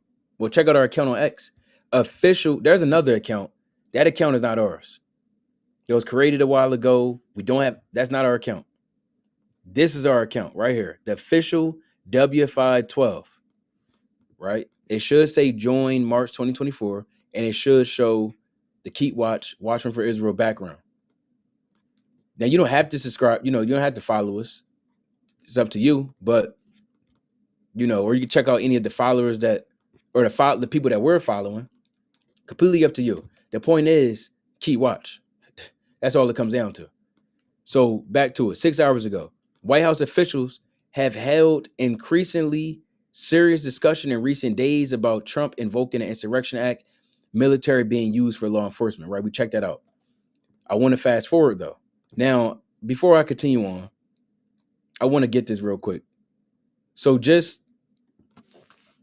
check out our account on X. Official, there's another account. That account is not ours. It was created a while ago. That's not our account. This is our account right here. The official W512, right? It should say join March 2024, and it should show the Keep Watching for Israel background. Now, you don't have to subscribe, you don't have to follow us. It's up to you, but, or you can check out any of the followers or the people that we're following. Completely up to you. The point is, keep watch. That's all it comes down to. So back to it. 6 hours ago, White House officials have held increasingly serious discussion in recent days about Trump invoking the Insurrection Act, military being used for law enforcement, right? We checked that out. I want to fast forward though. Now, before I continue on, I want to get this real quick. So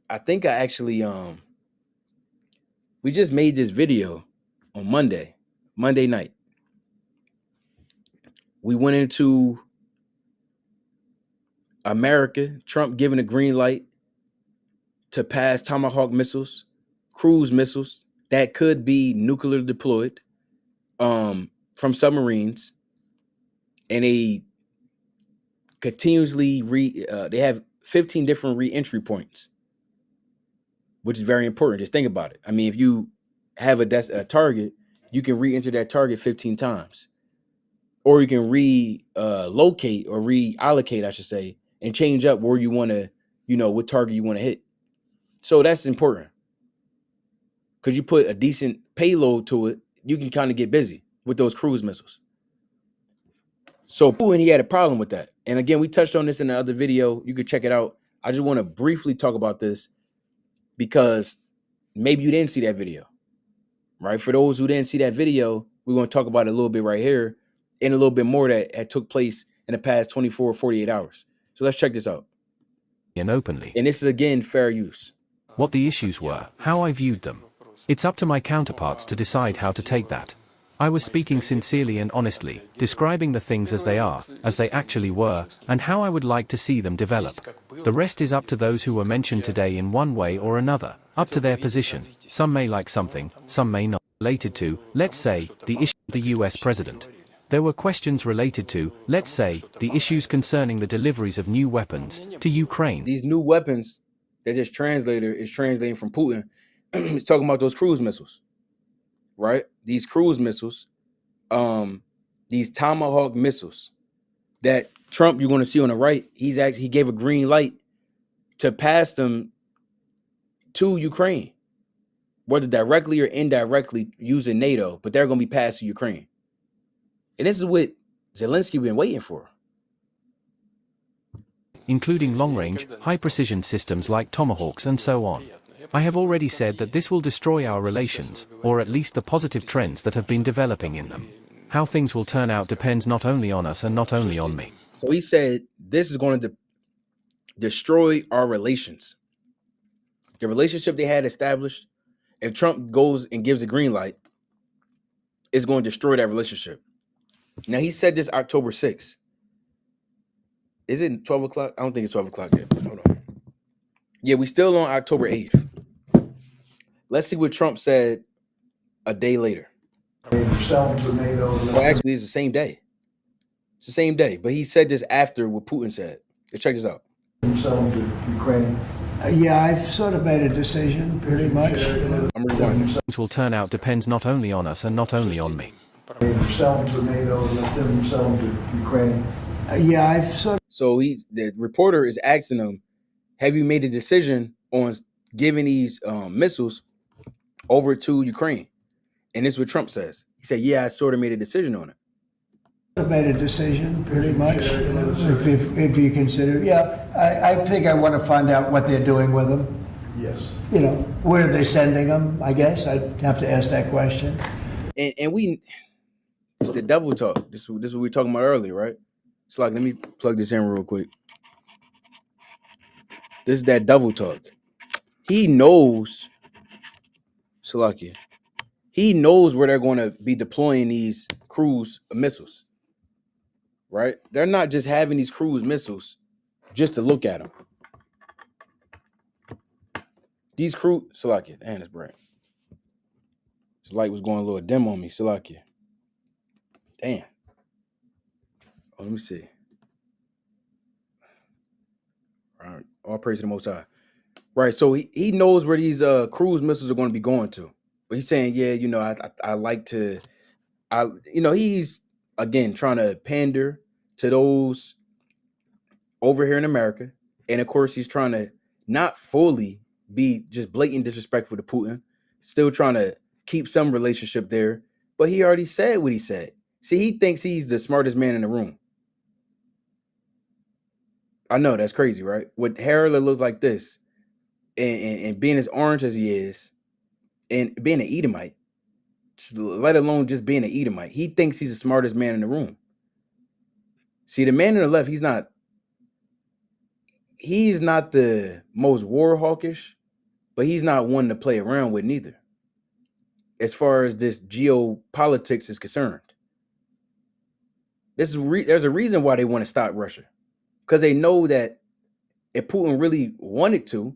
I think I actually, we just made this video on Monday night. We went into America, Trump giving a green light to pass Tomahawk missiles, cruise missiles that could be nuclear deployed from submarines, and they continuously they have 15 different re-entry points, which is very important. Just think about it. I mean, if you have a target, you can re-enter that target 15 times, or you can relocate or reallocate, I should say, and change up where you want to, what target you want to hit. So that's important, because you put a decent payload to it, you can kind of get busy with those cruise missiles. So Putin, he had a problem with that. And again, we touched on this in the other video. You could check it out. I just want to briefly talk about this because maybe you didn't see that video, right? For those who didn't see that video, we're going to talk about it a little bit right here and a little bit more that had took place in the past 24, 48 hours. So let's check this out. And openly. And this is, again, fair use. What the issues were, how I viewed them. It's up to my counterparts to decide how to take that. I was speaking sincerely and honestly, describing the things as they are, as they actually were, and how I would like to see them develop. The rest is up to those who were mentioned today in one way or another, up to their position. Some may like something, some may not. Related to, let's say, the issue of the US president. There were questions related to, let's say, the issues concerning the deliveries of new weapons to Ukraine. These new weapons that this translator is translating from Putin, he's talking about those cruise missiles, right? These cruise missiles, these Tomahawk missiles that Trump, you're going to see on the right, he gave a green light to pass them to Ukraine, whether directly or indirectly using NATO, but they're going to be passed to Ukraine. And this is what Zelensky been waiting for. Including long-range, high-precision systems like Tomahawks and so on. I have already said that this will destroy our relations, or at least the positive trends that have been developing in them. How things will turn out depends not only on us and not only on me. So he said this is going to destroy our relations. The relationship they had established, if Trump goes and gives a green light, it's going to destroy that relationship. Now, he said this October 6th. Is it 12 o'clock? I don't think it's 12 o'clock yet. Hold on. Yeah, we still on October 8th. Let's see what Trump said a day later. Well, actually, it's the same day. It's the same day, but he said this after what Putin said. Let's check this out. Ukraine. Yeah, I've sort of made a decision, pretty much. I'm rewinding. Things will turn out depends not only on us and not only on me. Sell them to NATO, let them sell them to Ukraine. Yeah, I've sort of. So the reporter is asking him, have you made a decision on giving these missiles over to Ukraine? And this is what Trump says. He said, yeah, I sort of made a decision on it. I've made a decision, pretty much, if you consider. Yeah, I think I want to find out what they're doing with them. Yes. Where are they sending them, I guess. I'd have to ask that question. And it's the double talk. This is what we were talking about earlier, right? It's like, let me plug this in real quick. This is that double talk. He knows, Salakia, he knows where they're going to be deploying these cruise missiles, right? They're not just having these cruise missiles just to look at them. These Salakia, and it's bright. This light was going a little dim on me, Salakia. Damn. Oh, let me see. All right. All praise to the Most High. Right. So he knows where these cruise missiles are going to be going to. But he's saying, yeah, I like to, he's again trying to pander to those over here in America. And of course, he's trying to not fully be just blatant disrespectful to Putin, still trying to keep some relationship there. But he already said what he said. See, he thinks he's the smartest man in the room. I know that's crazy, right? With hair that looks like this and being as orange as he is and being an Edomite, let alone just being an Edomite, he thinks he's the smartest man in the room. See, the man on the left, he's not the most war hawkish, but he's not one to play around with neither. As far as this geopolitics is concerned, there's a reason why they want to stop Russia, because they know that if Putin really wanted to,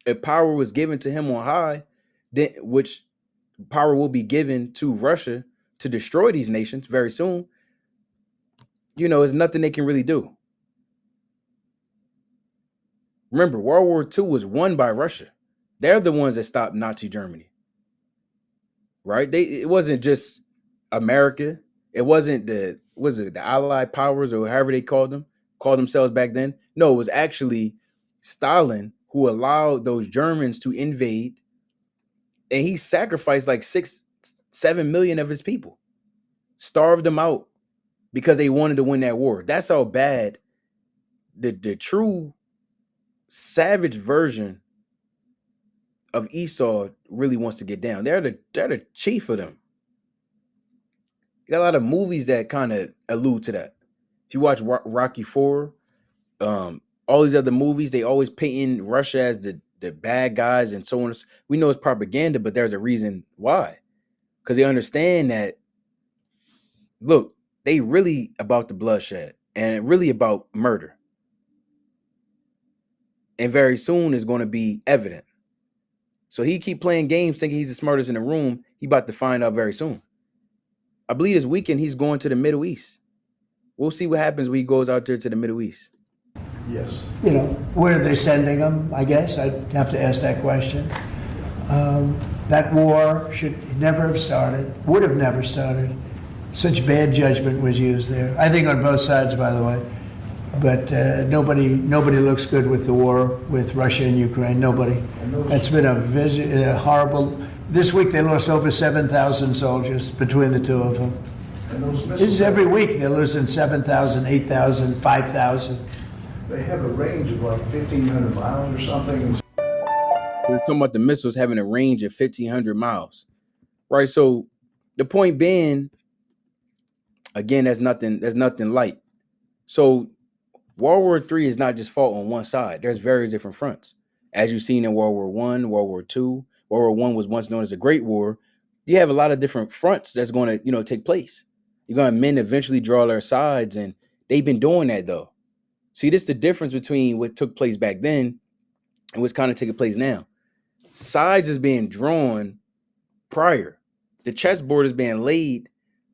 if power was given to him on high, then which power will be given to Russia to destroy these nations very soon, there's nothing they can really do. Remember, World War II was won by Russia. They're the ones that stopped Nazi Germany, right? It wasn't just America. It wasn't the Allied powers or however they called themselves back then. No, it was actually Stalin who allowed those Germans to invade, and he sacrificed like 6-7 million of his people, starved them out because they wanted to win that war. That's how bad the true savage version of Esau really wants to get down. They're the chief of them. You got a lot of movies that kind of allude to that. If you watch Rocky IV, all these other movies, they always painting Russia as the bad guys and so on. We know it's propaganda, but there's a reason why. Because they understand that, look, they really about the bloodshed and really about murder. And very soon is going to be evident. So he keep playing games thinking he's the smartest in the room. He about to find out very soon. I believe this weekend he's going to the Middle East. We'll see what happens when he goes out there to the Middle East. Yes. Where are they sending them? I guess I'd have to ask that question. That war should never have started, would have never started. Such bad judgment was used there. I think on both sides, by the way. But nobody looks good with the war with Russia and Ukraine. Nobody. It's been a horrible. This week they lost over 7,000 soldiers between the two of them. This is every week they're losing 7,000, 8,000, 5,000. They have a range of like 1,500 miles or something. We're talking about the missiles having a range of 1,500 miles, right? So the point being, again, that's nothing light. So World War III is not just fought on one side. There's various different fronts. As you've seen in World War I, World War II, World War I was once known as a Great War. You have a lot of different fronts that's going to, take place. You're going to men eventually draw their sides, and they've been doing that though. See, this is the difference between what took place back then and what's kind of taking place now. Sides is being drawn prior. The chessboard is being laid.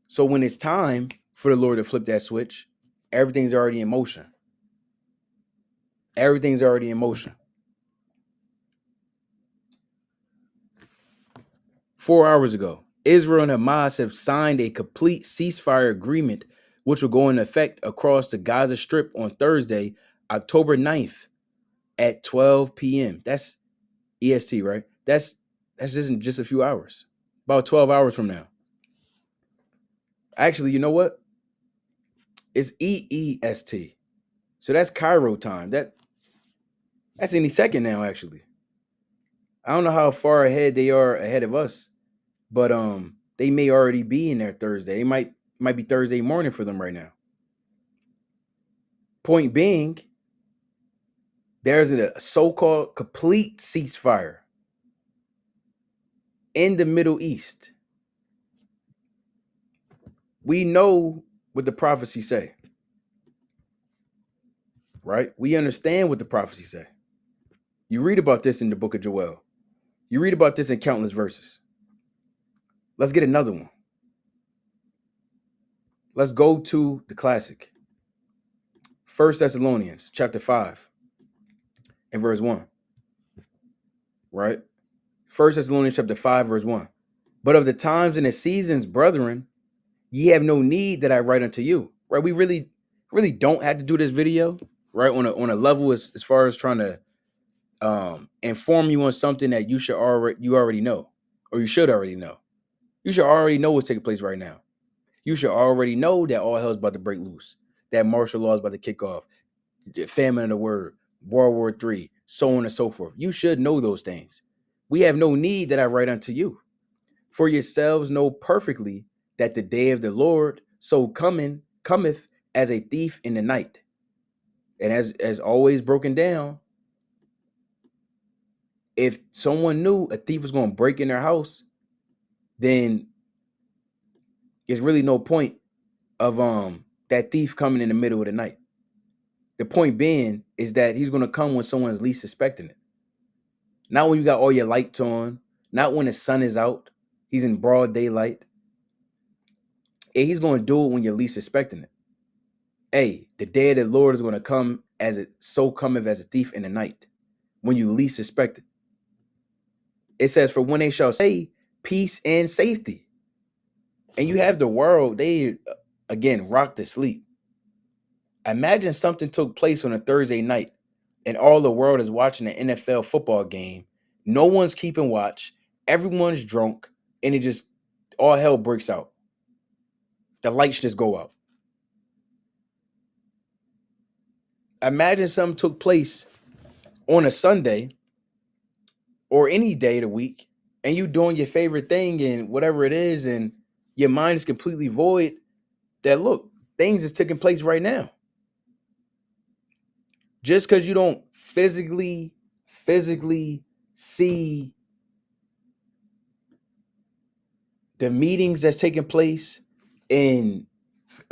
So when it's time for the Lord to flip that switch, everything's already in motion. Everything's already in motion. 4 hours ago, Israel and Hamas have signed a complete ceasefire agreement, which will go into effect across the Gaza Strip on Thursday, October 9th at 12 p.m. That's EST, right? That's just a few hours. About 12 hours from now. Actually, you know what? It's EEST. So that's Cairo time. That's any second now, actually. I don't know how far ahead they are ahead of us, but they may already be in there Thursday. It might be Thursday morning for them right now. Point being, there's a so-called complete ceasefire in the Middle East. We know what the prophecies say, right? We understand what the prophecies say. You read about this in the book of Joel. You read about this in countless verses. Let's get another one. Let's go to the classic. 1 Thessalonians chapter 5. and verse 1. Right? 1 Thessalonians chapter 5, verse 1. But of the times and the seasons, brethren, ye have no need that I write unto you. Right? We really don't have to do this video, right? On a level as far as trying to inform you on something that you already know, or you should already know. You should already know what's taking place right now. You should already know that all hell is about to break loose, that martial law is about to kick off, the famine of the word, World War III, so on and so forth. You should know those things. We have no need that I write unto you. For yourselves know perfectly that the day of the Lord so cometh as a thief in the night. And as always broken down, if someone knew a thief was going to break in their house, then there's really no point of that thief coming in the middle of the night. The point being is that he's going to come when someone's least suspecting it. Not when you got all your lights on, not when the sun is out. He's in broad daylight. And he's going to do it when you're least suspecting it. Hey, the day of the Lord is going to come as cometh as a thief in the night, when you least suspect it. It says, for when they shall say peace and safety. And you have the world, they again rock to sleep. Imagine something took place on a Thursday night and all the world is watching an NFL football game. No one's keeping watch. Everyone's drunk, and it just all hell breaks out. The lights just go out. Imagine something took place on a Sunday or any day of the week, and you doing your favorite thing and whatever it is, and your mind is completely void. That look, things is taking place right now. Just because you don't physically see the meetings that's taking place, and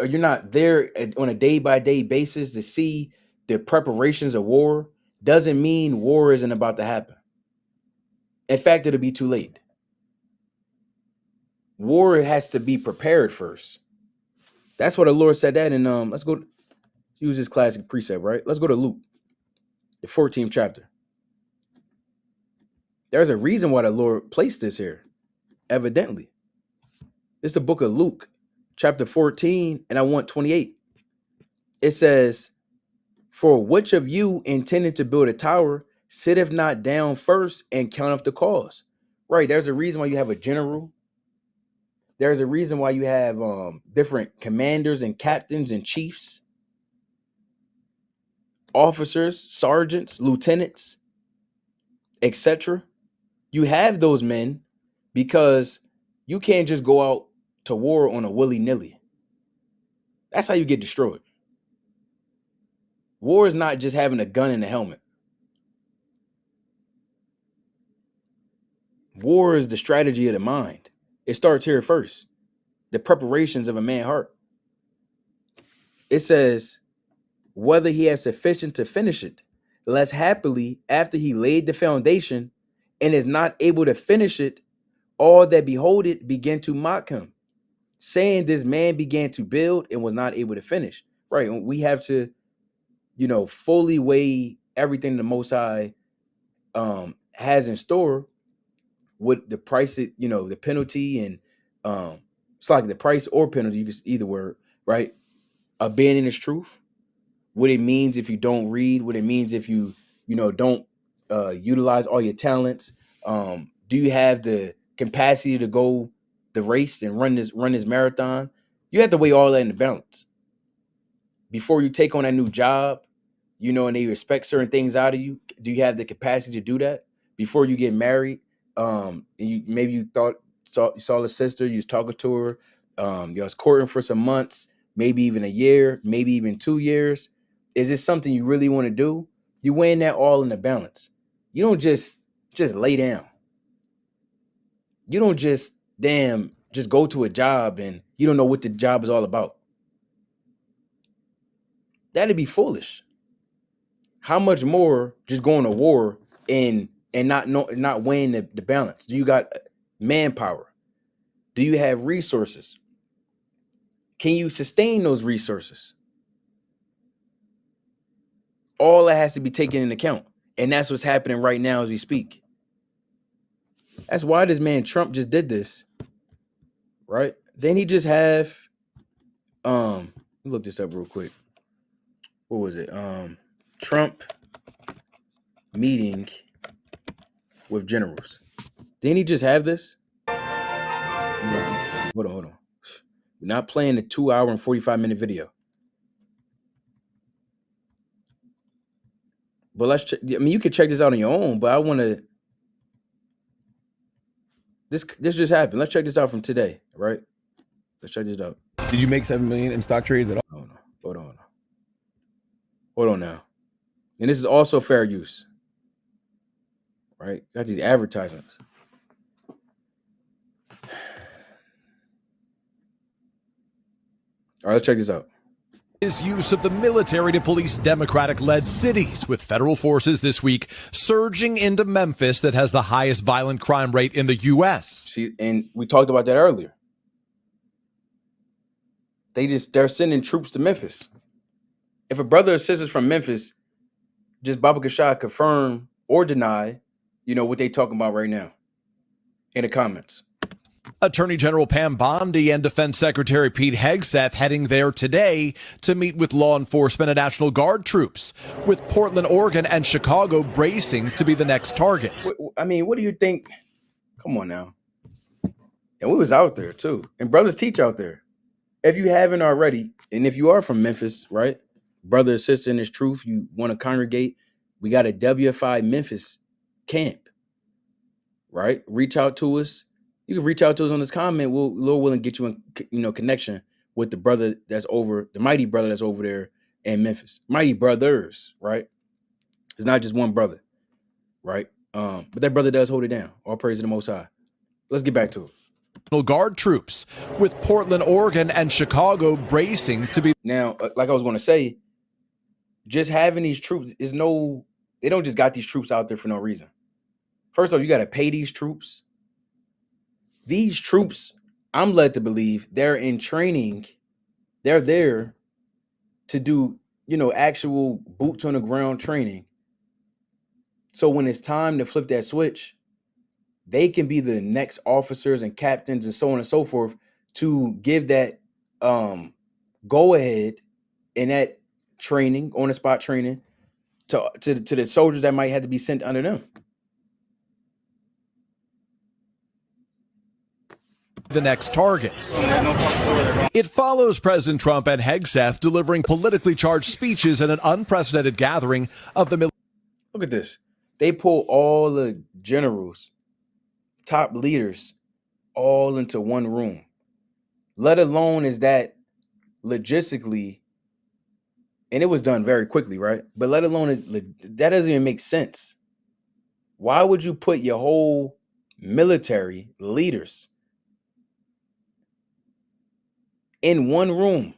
you're not there on a day-by-day basis to see the preparations of war, doesn't mean war isn't about to happen. In fact, it'll be too late. War has to be prepared first. That's what the Lord said that. And let's go use this classic precept, right? Let's go to Luke, the 14th chapter. There's a reason why the Lord placed this here, evidently. It's the book of Luke, chapter 14, and I want 28. It says, for which of you intending to build a tower sitteth not down first and counteth the cost? Right, there's a reason why you have a general. There's a reason why you have different commanders and captains and chiefs, officers, sergeants, lieutenants, etc. You have those men because you can't just go out to war on a willy-nilly. That's how you get destroyed. War is not just having a gun and a helmet. War is the strategy of the mind. It starts here first. The preparations of a man's heart. It says, whether he has sufficient to finish it, less happily after he laid the foundation and is not able to finish it, all that behold it begin to mock him, saying this man began to build and was not able to finish. Right. We have to, fully weigh everything the Most High has in store with the price, the penalty, and it's like the price or penalty, you can either word, right? Abandoning his truth, what it means if you don't read, what it means if you don't utilize all your talents. Do you have the capacity to go the race and run this marathon? You have to weigh all that in the balance before you take on that new job, and they expect certain things out of you. Do you have the capacity to do that before you get married? And you saw the sister, you was talking to her, you was courting for some months, maybe even a year, maybe even 2 years. Is this something you really want to do? You're weighing that all in the balance. You don't just lay down. You don't just go to a job and you don't know what the job is all about. That'd be foolish. How much more just going to war and not weighing the balance? Do you got manpower? Do you have resources? Can you sustain those resources? All that has to be taken into account. And that's what's happening right now as we speak. That's why this man Trump just did this, right? Then he just have, let me look this up real quick. What was it? Trump meeting with generals. Didn't he just have this? Hold on. We're not playing the 2 hour and 45-minute video. But let's check. I mean, you can check this out on your own, but I want to. This just happened. Let's check this out from today, right? Let's check this out. Did you make $7 million in stock trades at all? Hold on now. And this is also fair use, right? Got these advertisements. All right, let's check this out. His use of the military to police Democratic-led cities, with federal forces this week surging into Memphis that has the highest violent crime rate in the U.S. See, and we talked about that earlier. They're sending troops to Memphis. If a brother or sister's from Memphis, just Baba Kashad confirm or deny, what they talking about right now in the comments. Attorney General Pam Bondi and Defense Secretary Pete Hegseth heading there today to meet with law enforcement and National Guard troops, with Portland, Oregon, and Chicago bracing to be the next targets. I mean, what do you think? Come on now. And we was out there too. And brothers teach out there. If you haven't already, and if you are from Memphis, right? Brother or sister in this truth, you want to congregate, we got a WFI Memphis camp, right? Reach out to us. You can reach out to us on this comment. Lord willing, get you in, connection with the brother that's over, the mighty brother that's over there in Memphis. Mighty brothers, right? It's not just one brother, right? But that brother does hold it down. All praise to the Most High. Let's get back to it. National Guard troops, with Portland, Oregon, and Chicago bracing to be. Now, like I was going to say, just having these troops they don't just got these troops out there for no reason. First off, you got to pay these troops. These troops, I'm led to believe, they're in training. They're there to do, actual boots on the ground training. So when it's time to flip that switch, they can be the next officers and captains and so on and so forth to give that go ahead in that training, on the spot training to the soldiers that might have to be sent under them. The next targets. It follows President Trump and Hegseth delivering politically charged speeches at an unprecedented gathering of the military. Look at this. They pull all the generals, top leaders, all into one room. Let alone is that logistically, and it was done very quickly, right? But let alone that doesn't even make sense. Why would you put your whole military leaders in one room?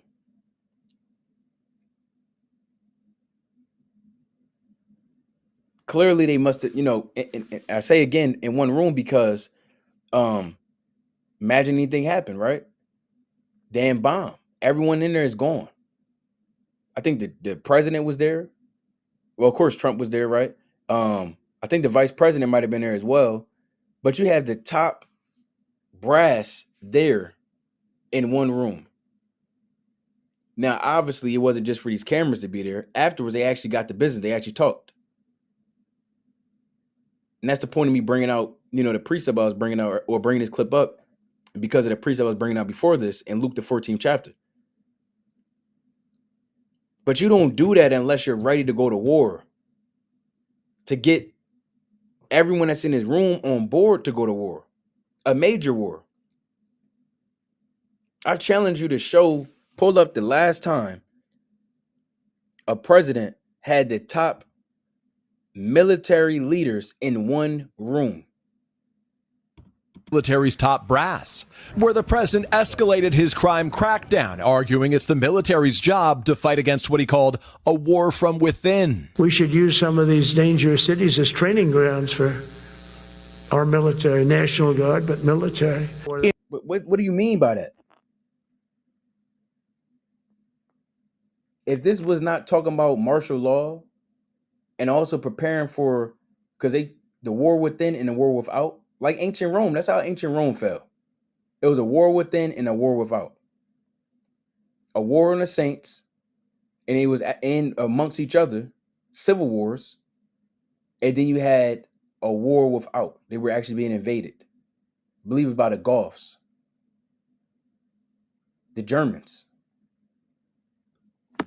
Clearly they must have, and I say again, in one room because imagine anything happened, right? Damn bomb. Everyone in there is gone. I think the president was there. Well, of course, Trump was there, right? I think the vice president might have been there as well. But you have the top brass there in one room. Now, obviously, it wasn't just for these cameras to be there. Afterwards, they actually got the business. They actually talked. And that's the point of me bringing out, the precept I was bringing out or bringing this clip up because of the precept I was bringing out before this in Luke, the 14th chapter. But you don't do that unless you're ready to go to war, to get everyone that's in this room on board to go to war, a major war. I challenge you to pull up the last time a president had the top military leaders in one room. Military's top brass, where the president escalated his crime crackdown, arguing it's the military's job to fight against what he called a war from within. We should use some of these dangerous cities as training grounds for our military, National Guard, but military. What do you mean by that? If this was not talking about martial law, and also preparing for, because the war within and the war without, like ancient Rome. That's how ancient Rome fell. It was a war within and a war without. A war on the saints, and it was in amongst each other, civil wars, and then you had a war without. They were actually being invaded. I believe it was by the Goths, the Germans.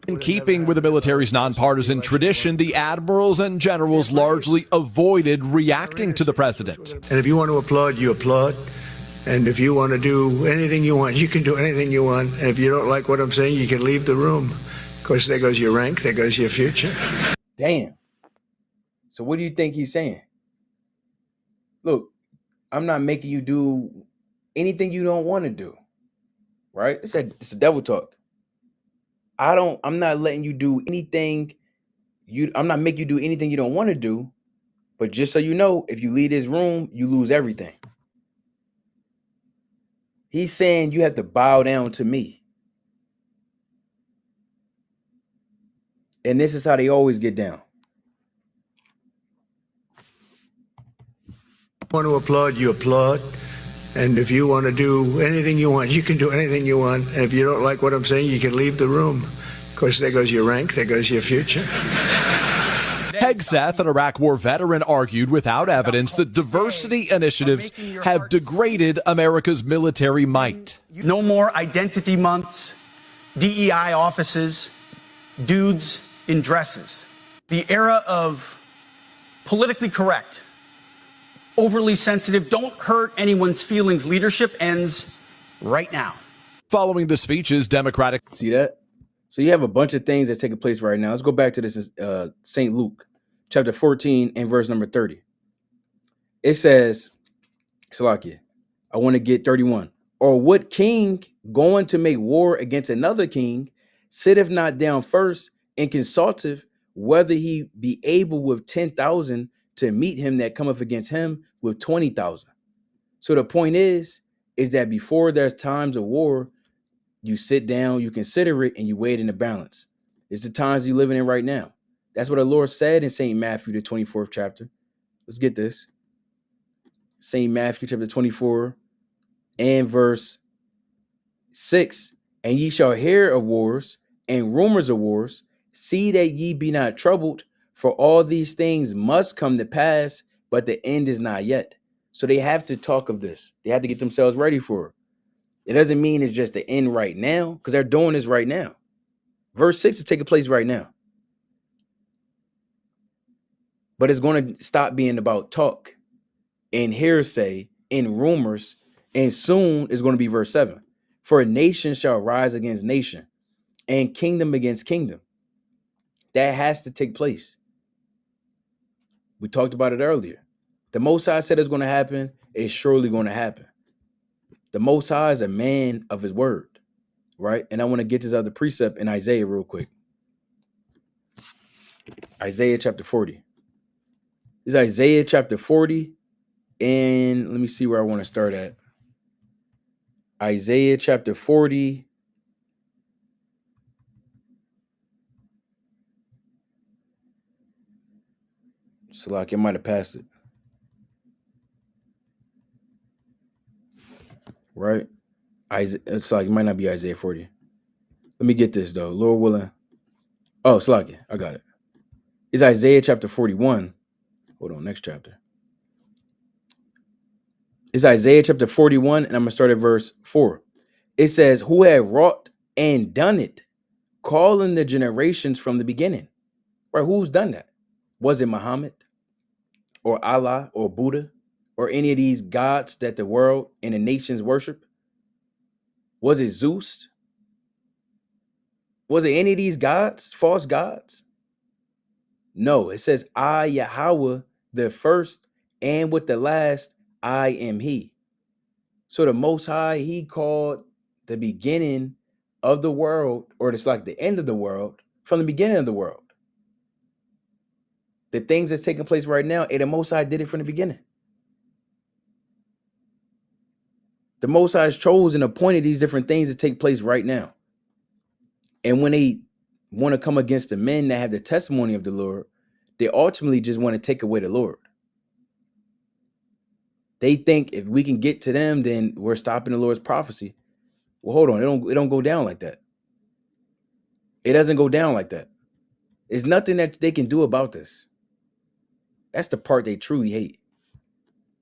In keeping with the military's nonpartisan tradition, the admirals and generals largely avoided reacting to the president. And if you want to applaud, you applaud. And if you want to do anything you want, you can do anything you want. And if you don't like what I'm saying, you can leave the room. Of course, there goes your rank, there goes your future. Damn. So what do you think he's saying? Look, I'm not making you do anything you don't want to do. Right? It's a devil talk. I'm not letting you do anything. I'm not making you do anything you don't want to do. But just so you know, if you leave this room, you lose everything. He's saying you have to bow down to me. And this is how they always get down. Want to applaud, you applaud. And if you want to do anything you want, you can do anything you want. And if you don't like what I'm saying, you can leave the room. Of course, there goes your rank, there goes your future. Hegseth, an Iraq War veteran, argued without evidence that diversity initiatives have degraded America's military might. No more identity months, DEI offices, dudes in dresses. The era of politically correct, overly sensitive, don't hurt anyone's feelings leadership ends right now. Following the speeches, Democratic... See that? So you have a bunch of things that's taking place right now. Let's go back to this St. Luke, chapter 14 and verse number 30. It says, Salakia, I want to get 31. Or what king going to make war against another king sitteth not down first and consulteth whether he be able with 10,000 to meet him that cometh against him with 20,000. So the point is that before there's times of war, you sit down, you consider it, and you weigh it in the balance. It's the times you're living in right now. That's what the Lord said in St. Matthew, the 24th chapter. Let's get this. St. Matthew, chapter 24, and verse 6. And ye shall hear of wars and rumors of wars. See that ye be not troubled, for all these things must come to pass, but the end is not yet. So they have to talk of this. They have to get themselves ready for it. It doesn't mean it's just the end right now, because they're doing this right now. Verse 6 is taking place right now. But it's going to stop being about talk and hearsay and rumors. And soon it's going to be verse 7. For a nation shall rise against nation and kingdom against kingdom. That has to take place. We talked about it earlier. The Most High said it's going to happen. It's surely going to happen. The Most High is a man of his word, right? And I want to get this other precept in Isaiah real quick. Isaiah chapter 40. This is Isaiah chapter 40. And let me see where I want to start at. Isaiah chapter 40. So like I might have passed it. Right? It's like it might not be Isaiah 40. Let me get this though. Lord willing. Oh, Slakia, I got it. It's Isaiah chapter 41. Hold on, next chapter. It's Isaiah chapter 41, and I'm gonna start at verse 4. It says, who have wrought and done it, calling the generations from the beginning. Right? Who's done that? Was it Muhammad or Allah or Buddha or any of these gods that the world and the nations worship? Was it Zeus? Was it any of these gods, false gods? No, it says, I, Yahweh, the first, and with the last, I am he. So the Most High, he called the beginning of the world, or it's like the end of the world, from the beginning of the world. The things that's taking place right now, and the Most High did it from the beginning. The Most High has chosen and appointed these different things that take place right now. And when they want to come against the men that have the testimony of the Lord, They ultimately just want to take away the Lord. They think if we can get to them, then we're stopping the Lord's prophecy. Well, hold on. It don't go down like that. It doesn't go down like that. There's nothing that they can do about this. That's the part they truly hate.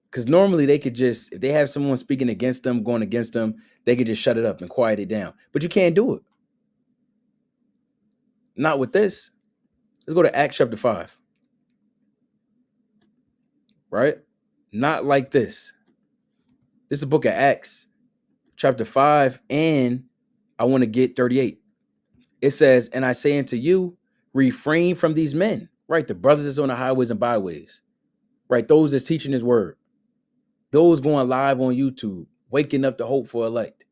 Because normally they could just, if they have someone speaking against them, going against them, they could just shut it up and quiet it down. But you can't do it. Not with this. Let's go to Acts chapter 5. Right? Not like this. This is the book of Acts, chapter 5, and I want to get 38. It says, and I say unto you, refrain from these men. Right? The brothers that's on the highways and byways. Right? Those that's teaching his word. Those going live on YouTube, waking up the hopeful elect,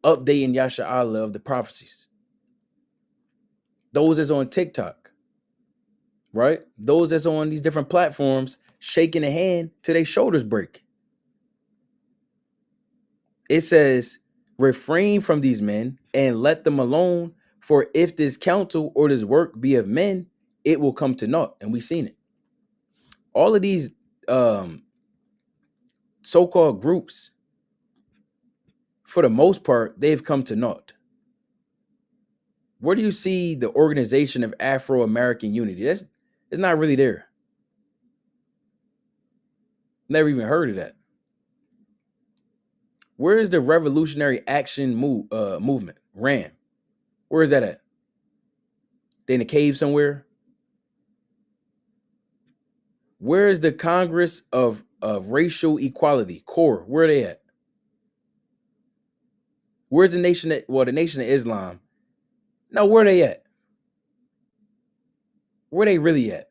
updating Yasha Allah of the prophecies. Those that's on TikTok, right? Those that's on these different platforms, shaking a hand till their shoulders break. It says, refrain from these men and let them alone, for if this counsel or this work be of men, it will come to naught. And we've seen it. All of these so-called groups, for the most part, they've come to naught. Where do you see the Organization of Afro-American Unity? It's not really there. Never even heard of that. Where is the Revolutionary Action Movement, RAM? Where is that at? They in a cave somewhere? Where is the Congress of Racial Equality, CORE? Where are they at? Where's the Nation of Islam? No, where are they at? Where they really at?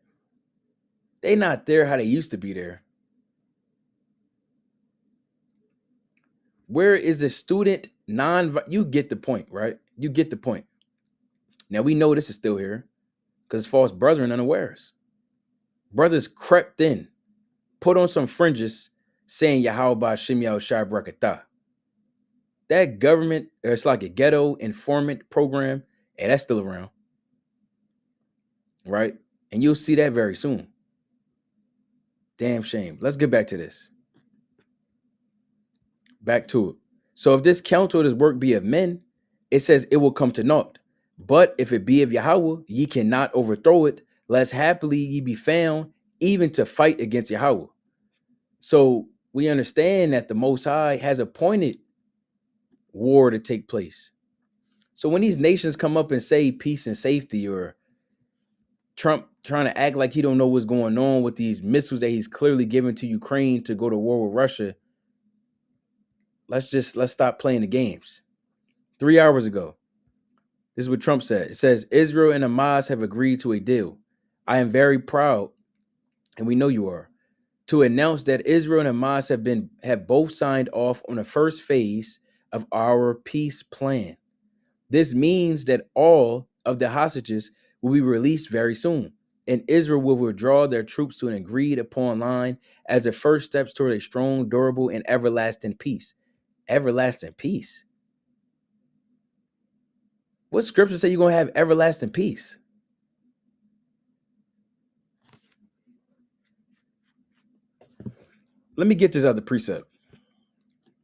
They not there how they used to be there. Where is the student you get the point, right? You get the point. Now we know this is still here because false brethren unawares. Brothers crept in, put on some fringes saying YAHAWASHI Shai Brakatah. That government, it's like a ghetto informant program, and that's still around. Right? And you'll see that very soon. Damn shame. Let's get back to this. Back to it. So if this counsel or this work be of men, it says it will come to naught. But if it be of Yahweh, ye cannot overthrow it, lest happily ye be found even to fight against Yahweh. So we understand that the Most High has appointed war to take place. So when these nations come up and say peace and safety, or Trump trying to act like he don't know what's going on with these missiles that he's clearly giving to Ukraine to go to war with Russia, let's stop playing the games. 3 hours ago, this is what Trump said. It says, Israel and Hamas have agreed to a deal. I am very proud, and we know you are, to announce that Israel and Hamas have both signed off on the first phase of our peace plan. This means that all of the hostages will be released very soon, and Israel will withdraw their troops to an agreed upon line as the first steps toward a strong, durable, and everlasting peace. Everlasting peace? What scripture say you're going to have everlasting peace? Let me get this other precept,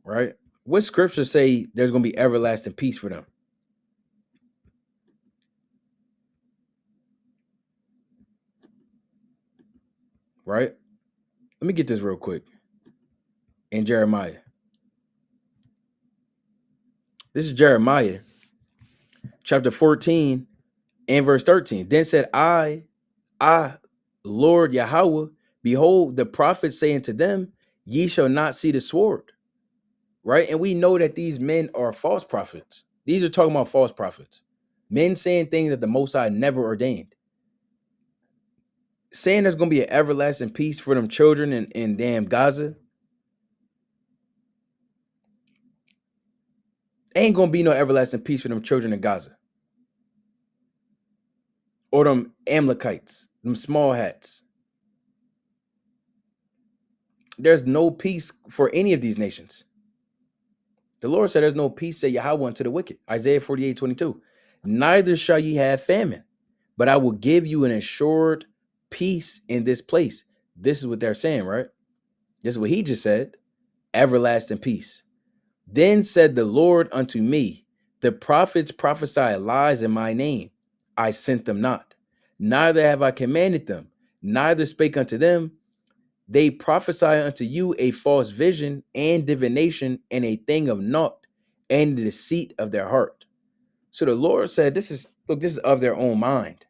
right? What scripture say there's going to be everlasting peace for them? Right? Let me get this real quick. In Jeremiah. This is Jeremiah, chapter 14 and verse 13. Then said I, Lord Yahweh, behold, the prophets say unto them, ye shall not see the sword. Right? And we know that these men are false prophets. These are talking about false prophets. Men saying things that the Most High never ordained. Saying there's going to be an everlasting peace for them children in damn Gaza. Ain't going to be no everlasting peace for them children in Gaza. Or them Amalekites, them small hats. There's no peace for any of these nations. The Lord said there's no peace, said Yahweh, unto the wicked. Isaiah 48:22. Neither shall ye have famine, but I will give you an assured peace in this place. This is what they're saying, right? This is what he just said. Everlasting peace. Then said the Lord unto me, the prophets prophesy lies in my name. I sent them not, neither have I commanded them, neither spake unto them. They prophesy unto you a false vision and divination and a thing of naught and the deceit of their heart. So the Lord said, this is of their own mind.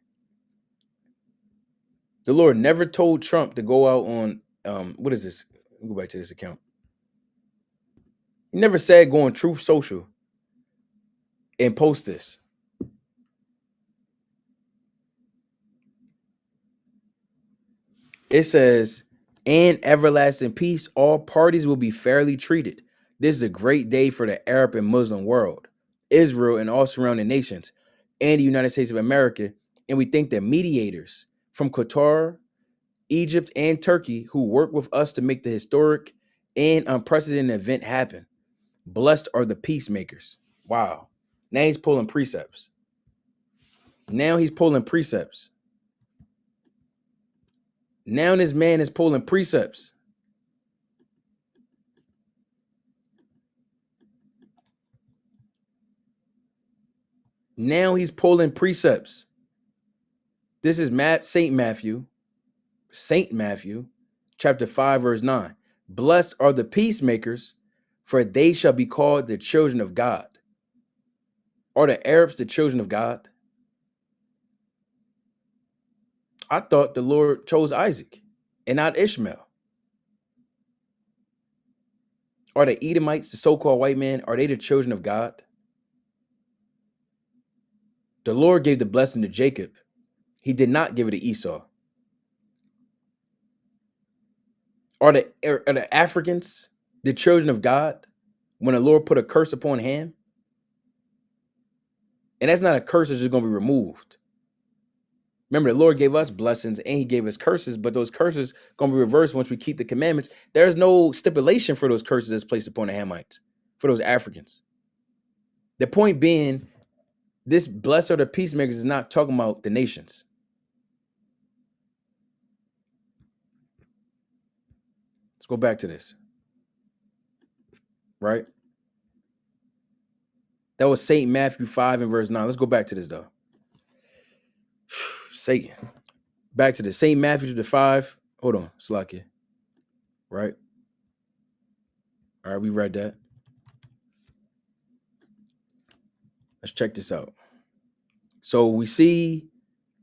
The Lord never told Trump to go out on, what is this? Let me go back to this account. He never said go on Truth Social and post this. It says, and everlasting peace, all parties will be fairly treated. This is a great day for the Arab and Muslim world, Israel and all surrounding nations, and the United States of America. And we thank the mediators from Qatar, Egypt, and Turkey who work with us to make the historic and unprecedented event happen. Blessed are the peacemakers. Wow. Now he's pulling precepts. Now he's pulling precepts. Now this man is pulling precepts. Now he's pulling precepts. This is Saint Matthew, chapter 5, verse 9. Blessed are the peacemakers, for they shall be called the children of God. Are the Arabs the children of God? I thought the Lord chose Isaac and not Ishmael. Are the Edomites, the so-called white man, are they the children of God? The Lord gave the blessing to Jacob. He did not give it to Esau. Are the Africans the children of God when the Lord put a curse upon Ham? And that's not a curse that's just going to be removed. Remember, the Lord gave us blessings and he gave us curses, but those curses going to be reversed once we keep the commandments. There's no stipulation for those curses that's placed upon the Hamites, for those Africans. The point being, this blessed are the peacemakers is not talking about the nations. Let's go back to this. Right? That was St. Matthew 5 and verse 9. Let's go back to this, though. Satan. Back to the St. Matthew 5. Hold on, Slakia. Right? All right, we read that. Let's check this out. So we see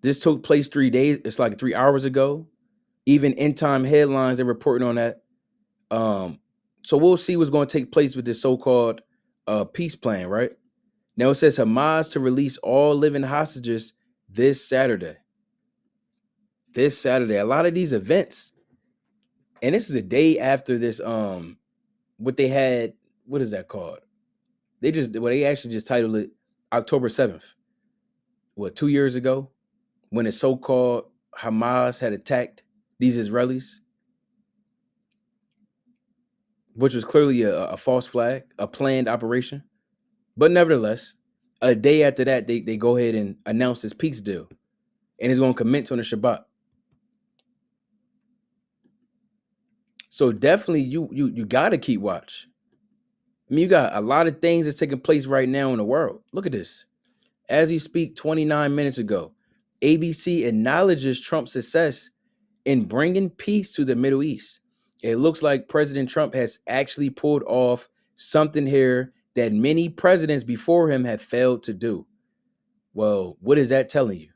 this took place 3 days. It's like 3 hours ago. Even end time headlines, they're reporting on that. So we'll see what's going to take place with this so-called peace plan, right? Now it says Hamas to release all living hostages this Saturday. This Saturday. A lot of these events, and this is a day after this, what they had, what is that called? They actually just titled it October 7th. What, 2 years ago? When the so-called Hamas had attacked these Israelis, which was clearly a false flag, a planned operation. But nevertheless, a day after that, they go ahead and announce this peace deal. And it's going to commence on the Shabbat. So definitely you got to keep watch. I mean, you got a lot of things that's taking place right now in the world. Look at this. As we speak 29 minutes ago, ABC acknowledges Trump's success in bringing peace to the Middle East. It looks like President Trump has actually pulled off something here that many presidents before him have failed to do. Well, what is that telling you?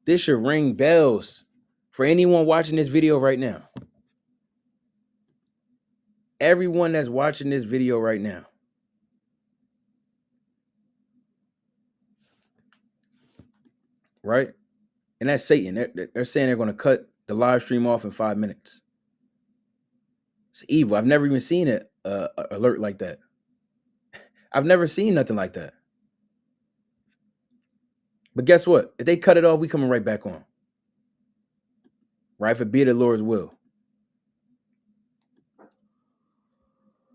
This should ring bells for anyone watching this video right now. Everyone that's watching this video right now. Right? And that's Satan. They're saying they're going to cut the live stream off in 5 minutes. It's evil. I've never even seen an alert like that. I've never seen nothing like that. But guess what? If they cut it off, we coming right back on. Right? If it be the Lord's will.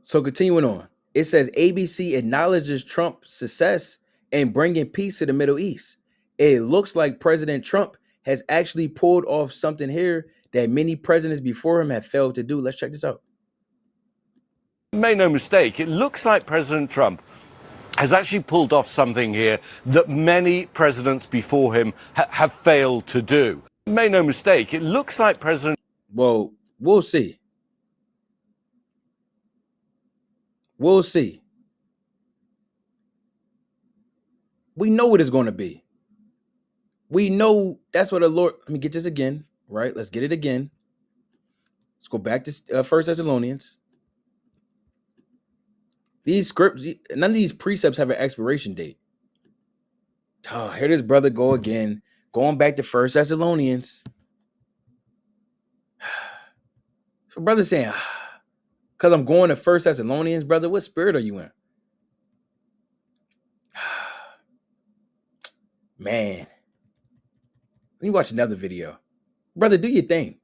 So continuing on, it says ABC acknowledges Trump's success in bringing peace to the Middle East. It looks like President Trump has actually pulled off something here that many presidents before him have failed to do. Let's check this out. Make no mistake, it looks like President Trump has actually pulled off something here that many presidents before him have failed to do. Make no mistake, it looks like President... Well, we'll see. We'll see. We know what it's going to be. We know that's what the Lord... Let me get this again, right? Let's get it again. Let's go back to 1 Thessalonians. These scripts, none of these precepts have an expiration date. Oh, here this brother go again, going back to 1 Thessalonians. So brother saying, because I'm going to 1 Thessalonians, brother, what spirit are you in? Man. Let me watch another video. Brother, do your thing.